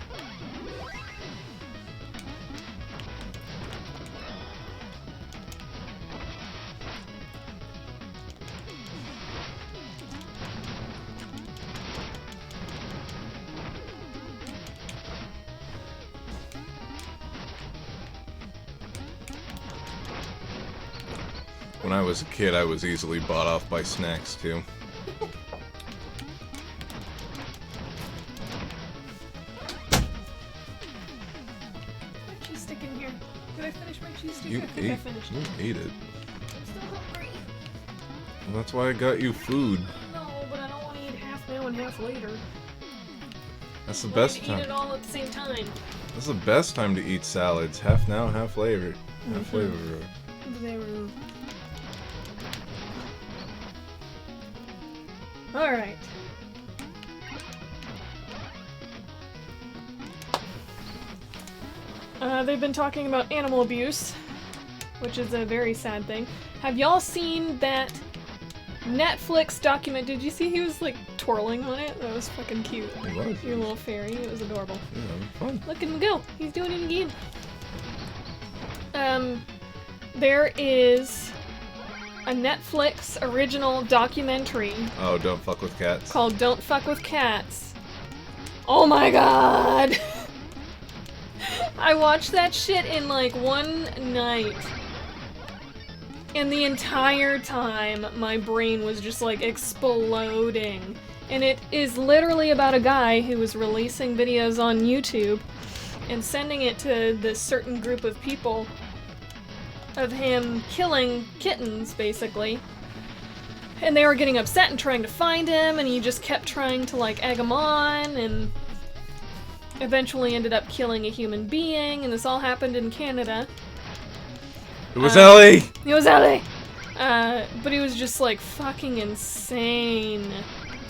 When I was a kid, I was easily bought off by snacks too. Cheese stick in here. Did I finish my cheese stick? You I think I ate. finished You it. ate it. I'm still hungry. Well, that's why I got you food. No, but I don't want to eat half now and half later. That's the I best want to eat it time. all at the same time. That's the best time to eat salads. Half now, half later. Half later. They were. Alright. They've been talking about animal abuse, which is a very sad thing. Have y'all seen that Netflix document? Did you see he was like twirling on it? That was fucking cute. It was. Your little fairy. It was adorable. Yeah, it was fun. Look at him go. He's doing it again. There is a Netflix original documentary Oh, don't fuck with cats. called Don't Fuck with Cats. Oh my god! I watched that shit in like one night. And the entire time, my brain was just like exploding. And it is literally about a guy who was releasing videos on YouTube and sending it to this certain group of people of him killing kittens, basically. And they were getting upset and trying to find him, and he just kept trying to like egg them on, and eventually ended up killing a human being, and this all happened in Canada. It was Ellie! It was LA! But he was just like fucking insane,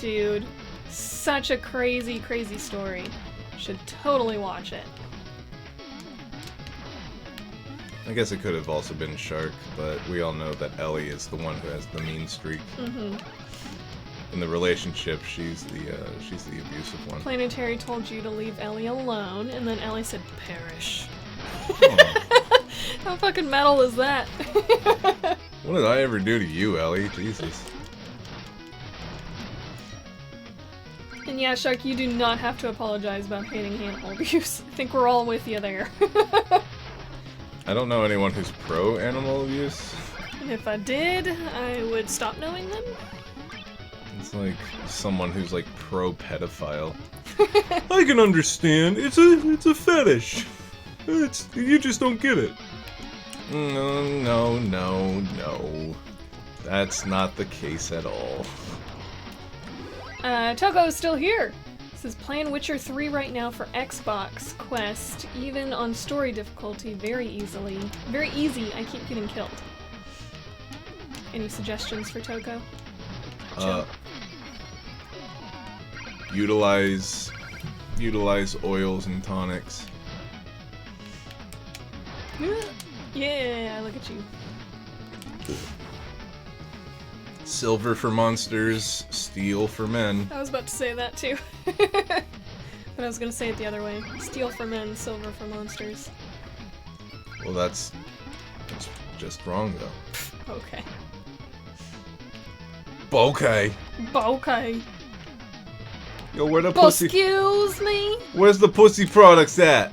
dude. Such a crazy, crazy story. Should totally watch it. I guess it could have also been Shark, but we all know that Ellie is the one who has the mean streak. Mm-hmm. In the relationship, she's the abusive one. Planetary told you to leave Ellie alone, and then Ellie said, perish. Oh, How fucking metal is that? what did I ever do to you, Ellie? Jesus. And yeah, Shark, you do not have to apologize about hating animal abuse. I think we're all with you there. I I don't know anyone who's pro animal abuse. And if I did, I would stop knowing them. It's like someone who's like pro pedophile. I can understand. It's a fetish. You just don't get it. No. That's not the case at all. Toko's still here. This is playing Witcher 3 right now for Xbox Quest, even on story difficulty, very easily. Very easy, I keep getting killed. Any suggestions for Toko? Utilize oils and tonics. Yeah, look at you. Silver for monsters, steel for men. I was about to say that too. But I was gonna say it the other way. Steel for men, silver for monsters. Well, that's just wrong though. Okay. Okay. Okay. Yo, where the pussy? Excuse me? Where's the pussy products at?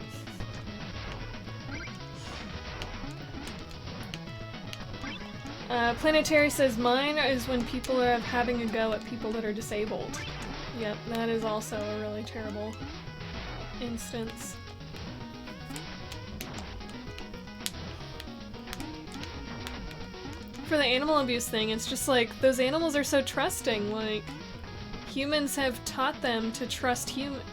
Planetary says mine is when people are having a go at people that are disabled. Yep, that is also a really terrible instance. For the animal abuse thing, it's just like, those animals are so trusting, like, humans have taught them to trust humans.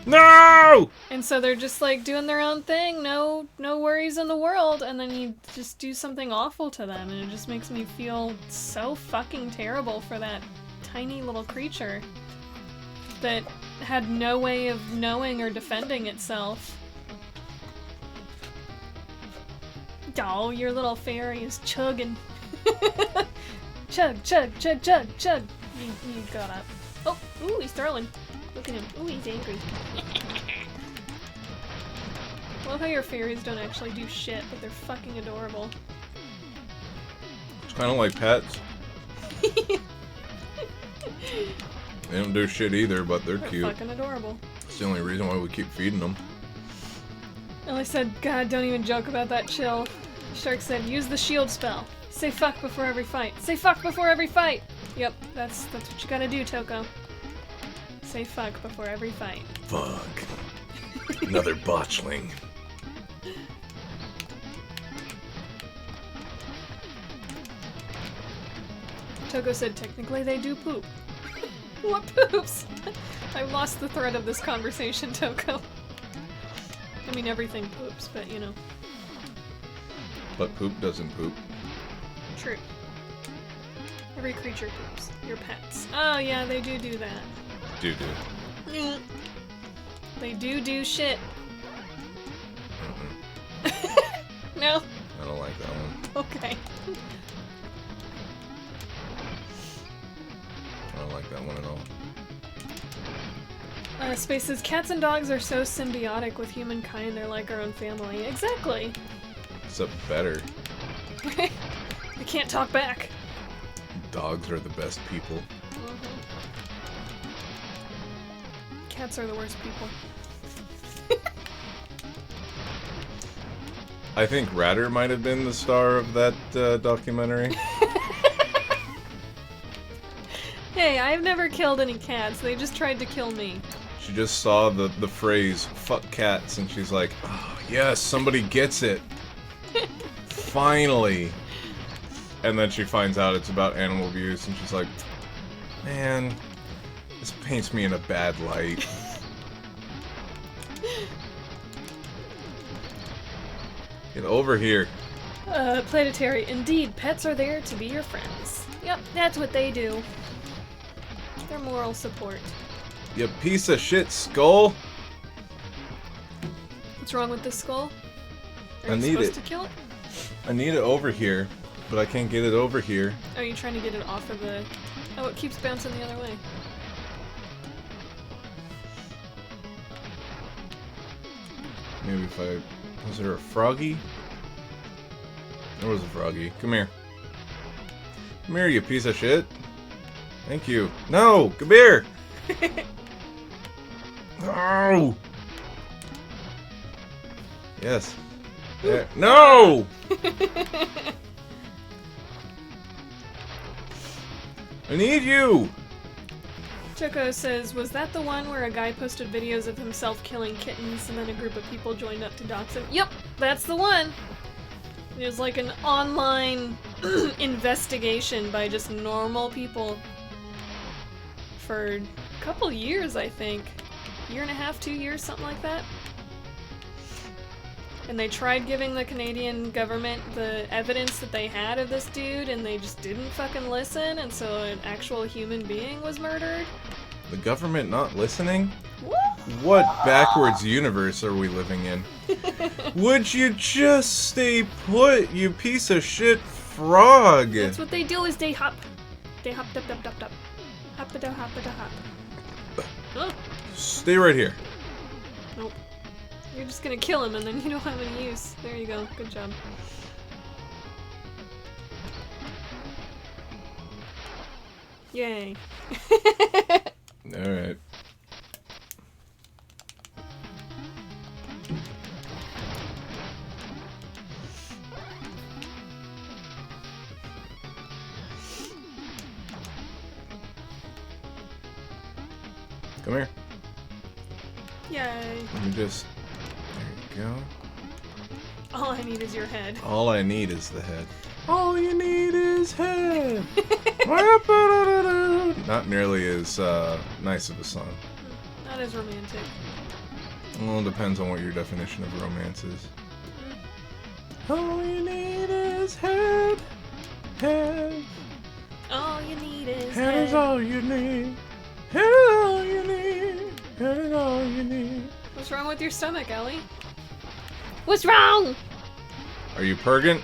No! And so they're just like doing their own thing, no worries in the world, and then you just do something awful to them, and it just makes me feel so fucking terrible for that tiny little creature that had no way of knowing or defending itself. Oh, your little fairy is chugging. Chug, chug, chug, chug, chug. You got up. Oh, ooh, he's throwing. Look at him. Ooh, he's angry. I love how your fairies don't actually do shit, but they're fucking adorable. It's kind of like pets. They don't do shit either, but they're cute. Fucking adorable. It's the only reason why we keep feeding them. Ellie said, God, don't even joke about that chill. Shark said, use the shield spell. Say fuck before every fight. Say fuck before every fight! Yep, that's what you gotta do, Toko. Say fuck before every fight. Fuck. Another botchling. Toko said, technically they do poop. What poops? I lost the thread of this conversation, Toko. I mean, everything poops, but you know. But poop doesn't poop. True. Every creature poops. Your pets. Oh yeah, they do that. Do. Mm. They do shit. No? I don't like that one. Okay. I don't like that one at all. Space says, cats and dogs are so symbiotic with humankind, they're like our own family. Exactly. Except better. They can't talk back. Dogs are the best people. Cats are the worst people. I think Ratter might have been the star of that documentary. Hey, I've never killed any cats. They just tried to kill me. She just saw the phrase, fuck cats, and she's like, oh, yes, somebody gets it. Finally. And then she finds out it's about animal abuse, and she's like, man, this paints me in a bad light. Get over here. Planetary, indeed, pets are there to be your friends. Yep, that's what they do. Their moral support. You piece of shit, skull. What's wrong with this skull? Are I you need supposed it. to kill it? I need it over here, but I can't get it over here. Are you trying to get it off of the... Oh, it keeps bouncing the other way. Maybe if I... Was there a froggy? There was a froggy. Come here. Come here, you piece of shit. Thank you. No! Come here! No! Yes. There. No! I need you! Choco says, was that the one where a guy posted videos of himself killing kittens and then a group of people joined up to dox him? Yep, that's the one! It was like an online investigation by just normal people for a couple years, I think. Year and a half, 2 years, something like that. And they tried giving the Canadian government the evidence that they had of this dude, and they just didn't fucking listen, and so an actual human being was murdered. The government not listening? Woo! What backwards universe are we living in? Would you just stay put, you piece of shit frog? That's what they do is they hop. They hop, dup, dup, dup, dup. Hop-a-da, hop-a-da, hop. Oh, Stay right here. nope. You're just gonna kill him and then you don't have any use. There you go. Good job. Yay. Alright. Come here. Yay. Let me just... There you go. All I need is your head. All I need is the head. All you need is head. Not nearly as nice of a song. Not as romantic. Well, it depends on what your definition of romance is. All you need is head. Head. All you need is Head head. is all you need. Head is all you need. Head is all you need. What's wrong with your stomach, Ellie? What's wrong? Are you purgant?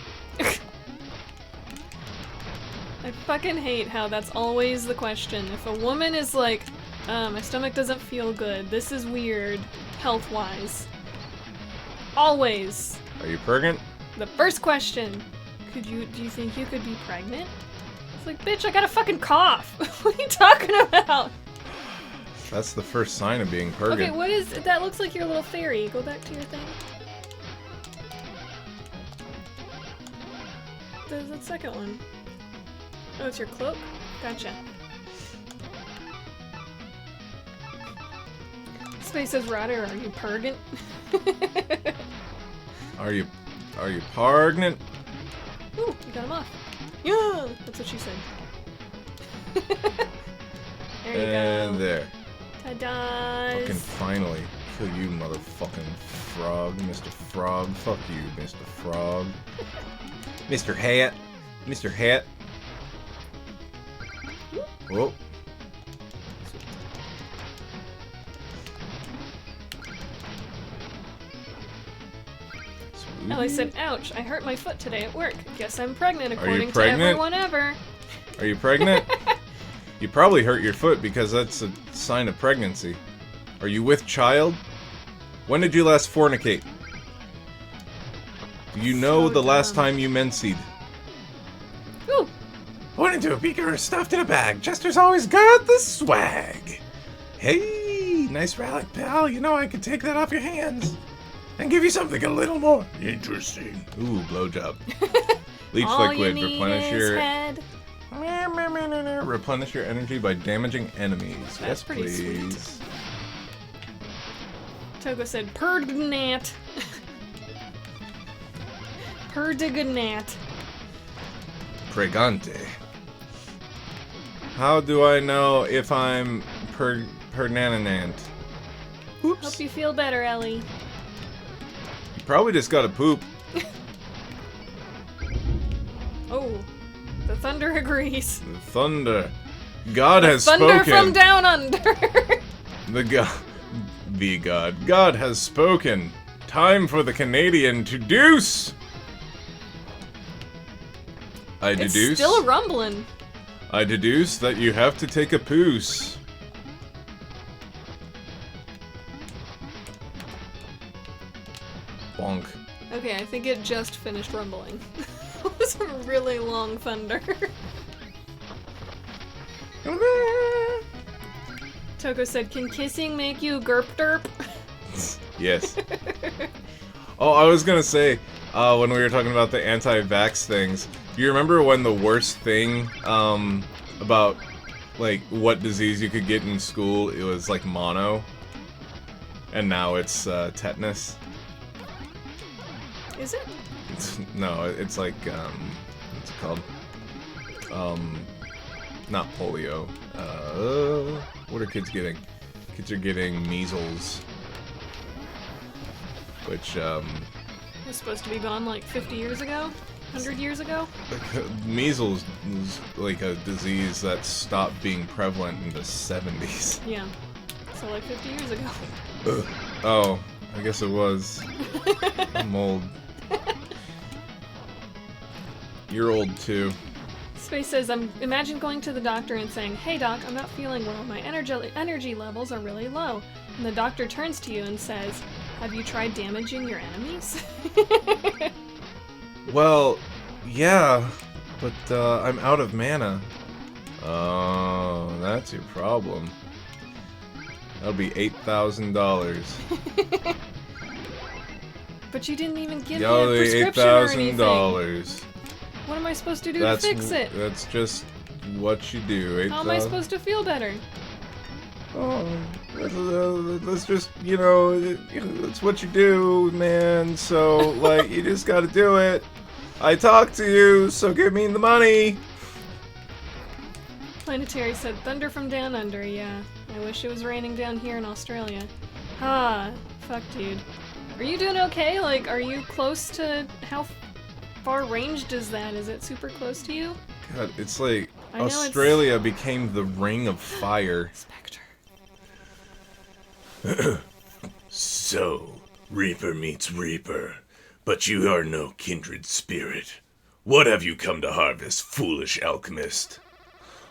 I fucking hate how that's always the question. If a woman is like, my stomach doesn't feel good, this is weird, health-wise. Always. Are you purgant? The first question, do you think you could be pregnant? It's like, bitch, I got a fucking cough. What are you talking about? That's the first sign of being purgant. Okay, what is, that looks like your little fairy. Go back to your thing. There's that second one. Oh, it's your cloak? Gotcha. Space says, Ryder, are you purgant? Are you purgant? Ooh, you got him off. Yeah, that's what she said. There you And go. there. Ta-da! Fucking finally kill you, motherfucking frog, Mr. Frog. Fuck you, Mr. Frog. Mr. Hat. Mr. Hat. Whoa. Ellie said, ouch, I hurt my foot today at work. Guess I'm pregnant you according to pregnant? everyone ever. Are you pregnant? You probably hurt your foot because that's a sign of pregnancy. Are you with child? When did you last fornicate? Do you know So the last dumb. time you menseed? Ooh, Went into a beaker stuffed in a bag. Chester's always got the swag. Hey, nice relic, pal. You know I could take that off your hands and give you something a little more interesting. Ooh, blowjob. Leech all liquid. you need Replenish is your head. replenish your energy by damaging enemies. That's Yes, pretty please. sweet. Togo said, Pergnat. Perdignat. Pregante. How do I know if I'm pergnanant? Oops. Hope you feel better, Ellie. You probably just got to poop. Oh, the thunder agrees. The thunder. God has Thunder spoken. from down under. The God. God has spoken. Time for the Canadian to deuce. I It's deduce. still rumbling. I deduce that you have to take a poos. Bonk. Okay, I think it just finished rumbling. It was a really long thunder. Toko said, can kissing make you gerp derp? Yes. Oh, I was gonna say, when we were talking about the anti-vax things, do you remember when the worst thing, about, like, what disease you could get in school, it was, like, mono? And now it's, tetanus? Is it? No, it's like, what's it called? Not polio. What are kids getting? Kids are getting measles. Which, It was supposed to be gone like 50 years ago? 100 years ago? measles was like a disease that stopped being prevalent in the 70s. Yeah. So like 50 years ago. Oh, I guess it was. I'm old. You're old too. Space says, imagine going to the doctor and saying, "Hey doc, I'm not feeling well. My energy levels are really low." And the doctor turns to you and says, "Have you tried damaging your enemies?" Well, yeah, but I'm out of mana. Oh, that's your problem. That'll be $8,000. But you didn't even give me Yo, a the prescription or anything. $8,000. What am I supposed to do to fix it? That's just what you do. How am I supposed to feel better? Oh, let's just, you know, that's what you do, man. So, like, you just gotta do it. I talked to you, so give me the money. Planetary said, "Thunder from down under, yeah. I wish it was raining down here in Australia." Ah, fuck, dude. Are you doing okay? Like, are you close to... How far ranged is that? Is it super close to you? God, it's like I know it's- Australia became the ring of fire. Spectre. So, Reaper meets Reaper, but you are no kindred spirit. What have you come to harvest, foolish alchemist?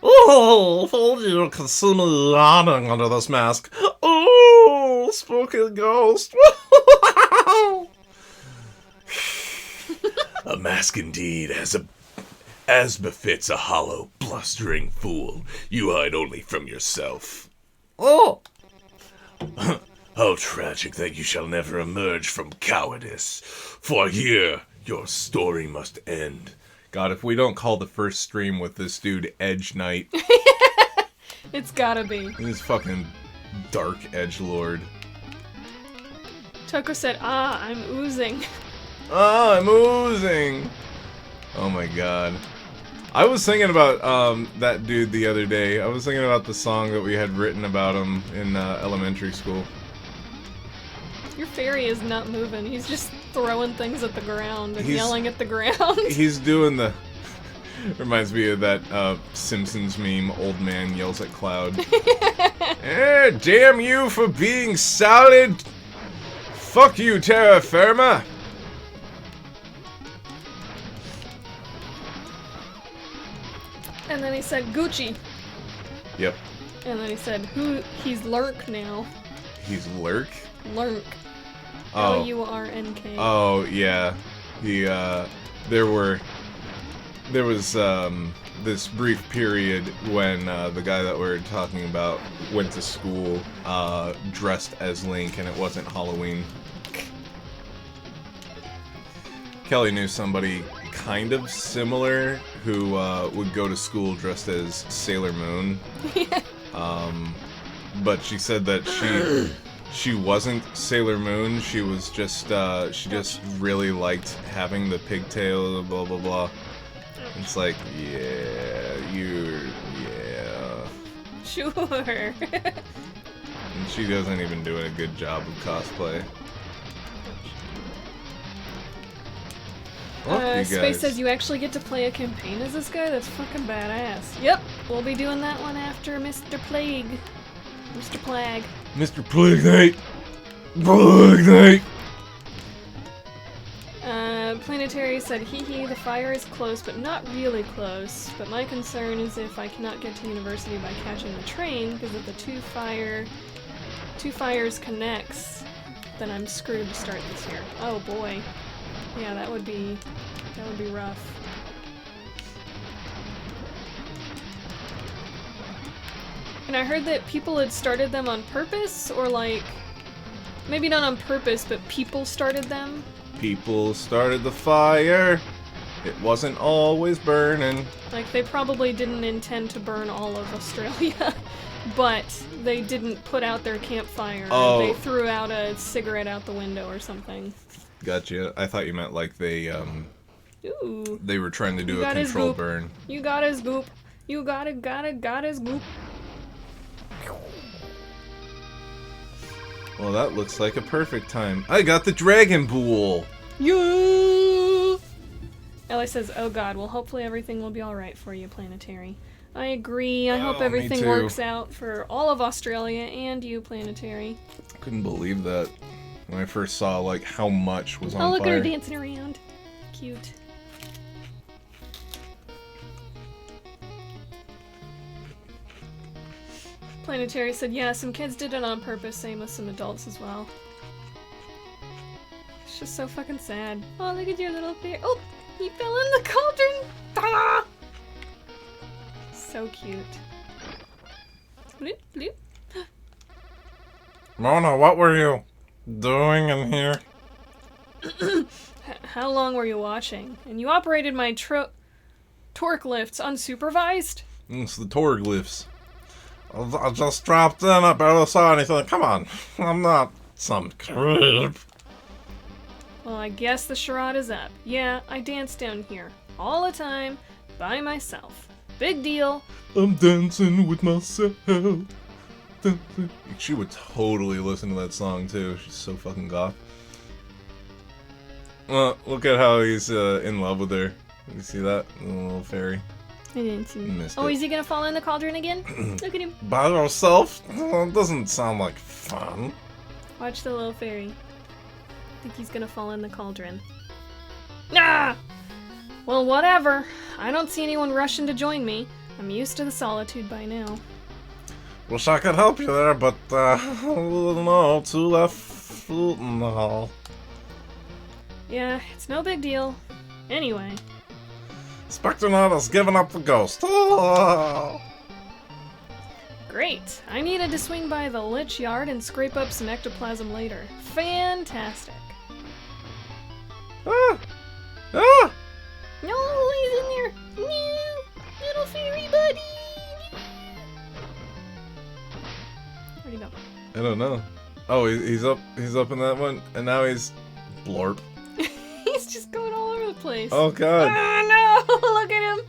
Oh, told you to consume yawning under this mask. Oh, spooky ghost. A mask indeed, as befits a hollow, blustering fool. You hide only from yourself. Oh, How tragic that you shall never emerge from cowardice. For here, your story must end. God, if we don't call the first stream with this dude Edge Knight, It's gotta be. he's fucking dark edgelord. Toko said, "Ah, I'm oozing." Oh, I'm oozing. Oh my god. I was thinking about that dude the other day. I was thinking about the song that we had written about him in elementary school. Your fairy is not moving. He's just throwing things at the ground and He's- yelling at the ground. He's doing the... Reminds me of that Simpsons meme, old man yells at cloud. Damn you for being solid! Fuck you, terra firma! And then he said, "Gucci." Yep. And then he said, he's Lurk now. He's Lurk? Lurk. Oh. L-U-R-N-K. Oh, yeah. He, there was, this brief period when, the guy that we're talking about went to school, dressed as Link, and it wasn't Halloween. Kelly knew somebody kind of similar who, would go to school dressed as Sailor Moon. But she said that she wasn't Sailor Moon. She was just she just really liked having the pigtail, blah blah blah. It's like, yeah. Sure. And she doesn't even do a good job of cosplay. Fuck you Space guys. says you actually get to play a campaign as this guy? That's fucking badass. Yep, we'll be doing that one after Mr. Plague. Mr. Plague. Mr. Plague Knight! Plague Knight! Planetary said, hee hee, the fire is close, but not really close. But my concern is if I cannot get to university by catching the train, because if the two fires connects, then I'm screwed to start this year. Oh boy. Yeah, that would be rough. And I heard that people had started them on purpose, or like, maybe not on purpose, but people started them People started the fire. It wasn't always burning. Like, they probably didn't intend to burn all of Australia, but they didn't put out their campfire. Oh. They threw out a cigarette out the window or something. Gotcha. I thought you meant like they Ooh. were trying to do You a got his controlled goop. burn. You got his goop. You got his goop. Well, that looks like a perfect time. I got the Dragon Pool! Yeah! Ellie says, oh god, well hopefully everything will be alright for you, Planetary. I agree, I hope Oh, me everything too. works out for all of Australia and you, Planetary. Couldn't believe that when I first saw, like, how much was on Oh, look at her fire. dancing around. Cute. Planetary said, yeah, some kids did it on purpose, same with some adults as well. It's just so fucking sad. Oh, look at your little bear. Oh, he fell in the cauldron. Ah! So cute. Bloop, bloop. Mona, what were you doing in here? How long were you watching? And you operated my torque lifts unsupervised? It's the Torglyphs. I just dropped in, I barely saw anything. Come on, I'm not some creep. Well, I guess the charade is up. Yeah, I dance down here. All the time. By myself. Big deal. I'm dancing with myself. She would totally listen to that song too. She's so fucking goth. Look at how he's in love with her. You see that? The little fairy. I didn't see. Missed Oh, it. is he gonna fall in the cauldron again? Look at him. By herself? Doesn't sound like fun. Watch the little fairy. I think he's gonna fall in the cauldron. Ah! Well, whatever. I don't see anyone rushing to join me. I'm used to the solitude by now. Wish I could help you there, but no, too left. No. Yeah, it's no big deal. Anyway. Spectronaut has given up the ghost. Oh. Great. I needed to swing by the Lich Yard and scrape up some ectoplasm later. Fantastic. Ah. Ah. No, he's in there. No, little fairy buddy. Where'd he go? I don't know. Oh, he's up in that one, and now he's blorp. He's just going all over the place. Oh god. Ah, no! Look at him.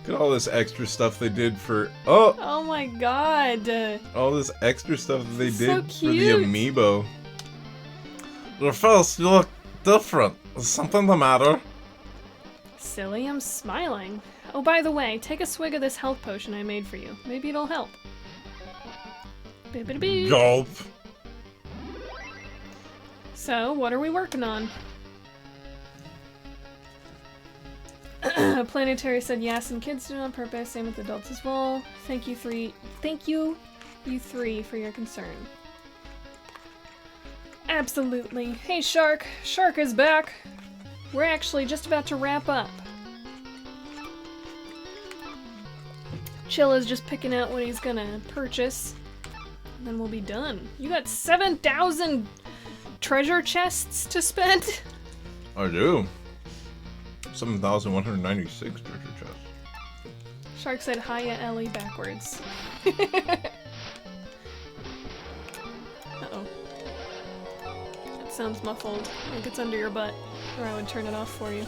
Look at all this extra stuff they did for. Oh, Oh my god. all this extra stuff that they So did for the cute. amiibo. Your face, you look different. Is something the matter? Silly, I'm smiling. Oh, by the way, take a swig of this health potion I made for you. Maybe it'll help. Bibbidi-boo. Gulp. So, what are we working on? Planetary said yes, some kids did it on purpose, same with adults as well. Thank you, you three, for your concern. Absolutely. Hey, Shark. Shark is back. We're actually just about to wrap up. Chilla's just picking out what he's gonna purchase. And then we'll be done. You got 7,000 treasure chests to spend? I do. 7,196 treasure chests. Shark said hiya Ellie backwards. Uh-oh. That sounds muffled. Like it's under your butt. Or I would turn it off for you.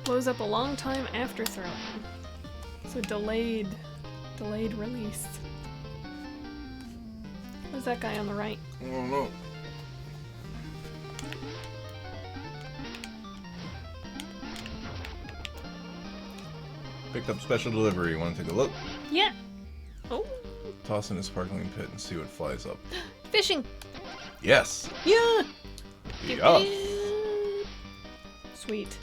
Blows up a long time after throwing. It's a delayed release. Who's that guy on the right? I don't know. Picked up special delivery. Want to take a look? Yeah. Oh, Toss in a sparkling pit and see what flies up. fishing. Yes. Yeah. Yeah. Sweet.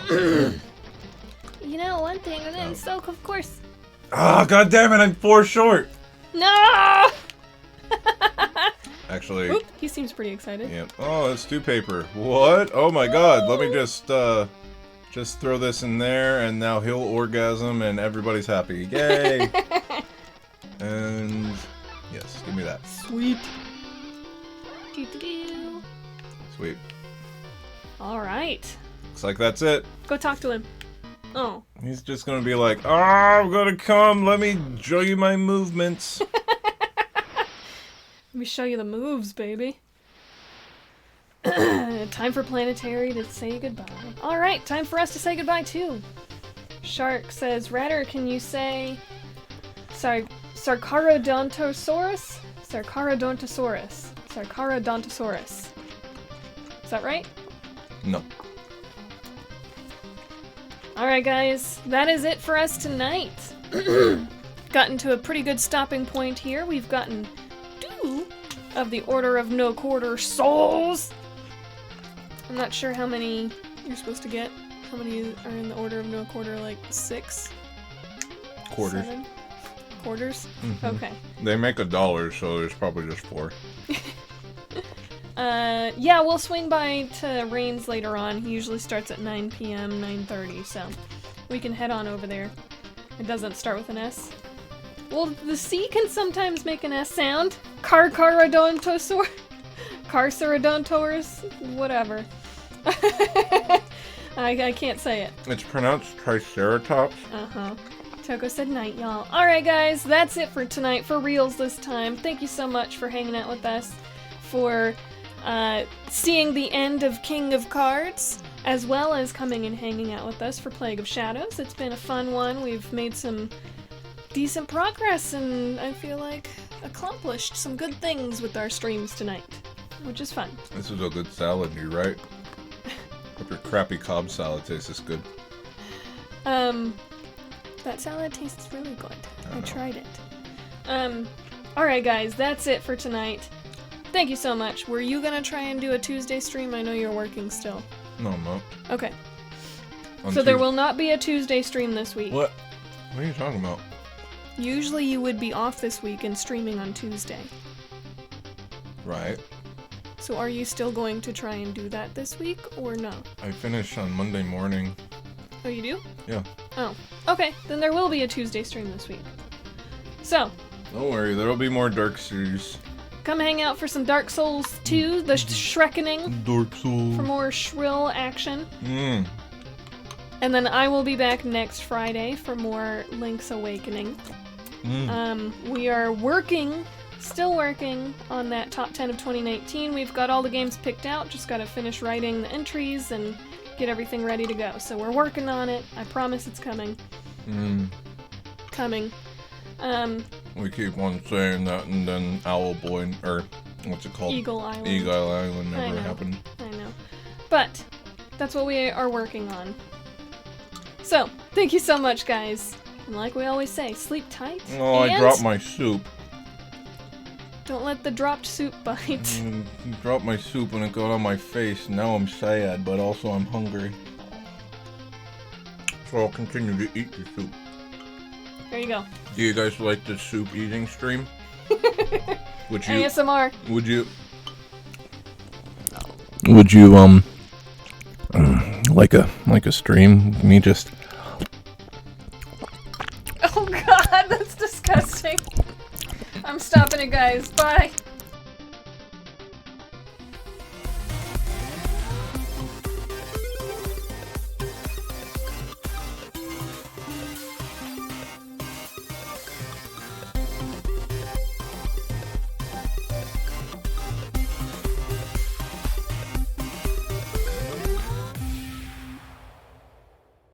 You know, one thing, and then Soak, of course. Ah, god damn it! I'm 4 short. No. Actually. Oop, he seems pretty excited. Yeah. Oh, that's 2 paper. What? Oh my god. Let me just throw this in there and now he'll orgasm and everybody's happy. Yay. night. Do-do-do. Sweet. All right. Looks like that's it. Go talk to him. Oh. He's just gonna be like, I'm gonna come, let me show you my movements. Let me show you the moves, baby. Time for Planetary to say goodbye. Alright, time for us to say goodbye too. Shark says, Ratter, can you say Sarcharodontosaurus? Sarcharodontosaurus. Sarcharodontosaurus. Is that right? No. Alright guys, that is it for us tonight. Gotten to a pretty good stopping point here. We've gotten 2 of the Order of No Quarter souls. I'm not sure how many you're supposed to get. How many are in the Order of No Quarter? Like 6? Quarters. 7? Quarters? Mhm. Okay. They make $1, so there's probably just 4. Yeah, we'll swing by to Rains later on. He usually starts at 9 p.m., 9:30, so we can head on over there. It doesn't start with an S. Well, the C can sometimes make an S sound. Carcharodontosaurus. Carcharodontosaurus. Whatever. I can't say it. It's pronounced Triceratops. Uh-huh. Toko said night, y'all. Alright, guys, that's it for tonight, for reals this time. Thank you so much for hanging out with us, for seeing the end of King of Cards, as well as coming and hanging out with us for Plague of Shadows. It's been a fun one. We've made some decent progress, and I feel like accomplished some good things with our streams tonight, which is fun. This is a good salad, you're right. Hope your crappy Cobb salad tastes this good. That salad tastes really good. I tried it. Alright guys, that's it for tonight. Thank you so much. Were you gonna try and do a Tuesday stream? I know you're working still. No, I'm not. Okay. On So there Tues- will not be a Tuesday stream this week. What? What are you talking about? Usually you would be off this week and streaming on Tuesday. Right. So are you still going to try and do that this week, or no? I finish on Monday morning. Oh, you do? Yeah. Oh. Okay, then there will be a Tuesday stream this week. So, Don't worry, there'll be more Dark Series. come hang out for some Dark Souls 2, the Shrekkening, Dark Souls. for more shrill action. Mm. And then I will be back next Friday for more Link's Awakening. We are still working on that top 10 of 2019. We've got all the games picked out, just gotta finish writing the entries and get everything ready to go. So we're working on it. I promise it's coming. Coming. We keep on saying that, and then Owlboy, or what's it called? Eagle Island. Eagle Island I never know. happened. I know. But that's what we are working on. So, thank you so much, guys. And like we always say, sleep tight. Oh, I and dropped my soup. don't let the dropped soup bite. Dropped my soup and it got on my face. Now I'm sad, but also I'm hungry. So I'll continue to eat the soup. There you go. Do you guys like the soup eating stream? Would you? ASMR. Would you like a stream? Me just. Oh god, that's disgusting. I'm stopping it, guys. Bye.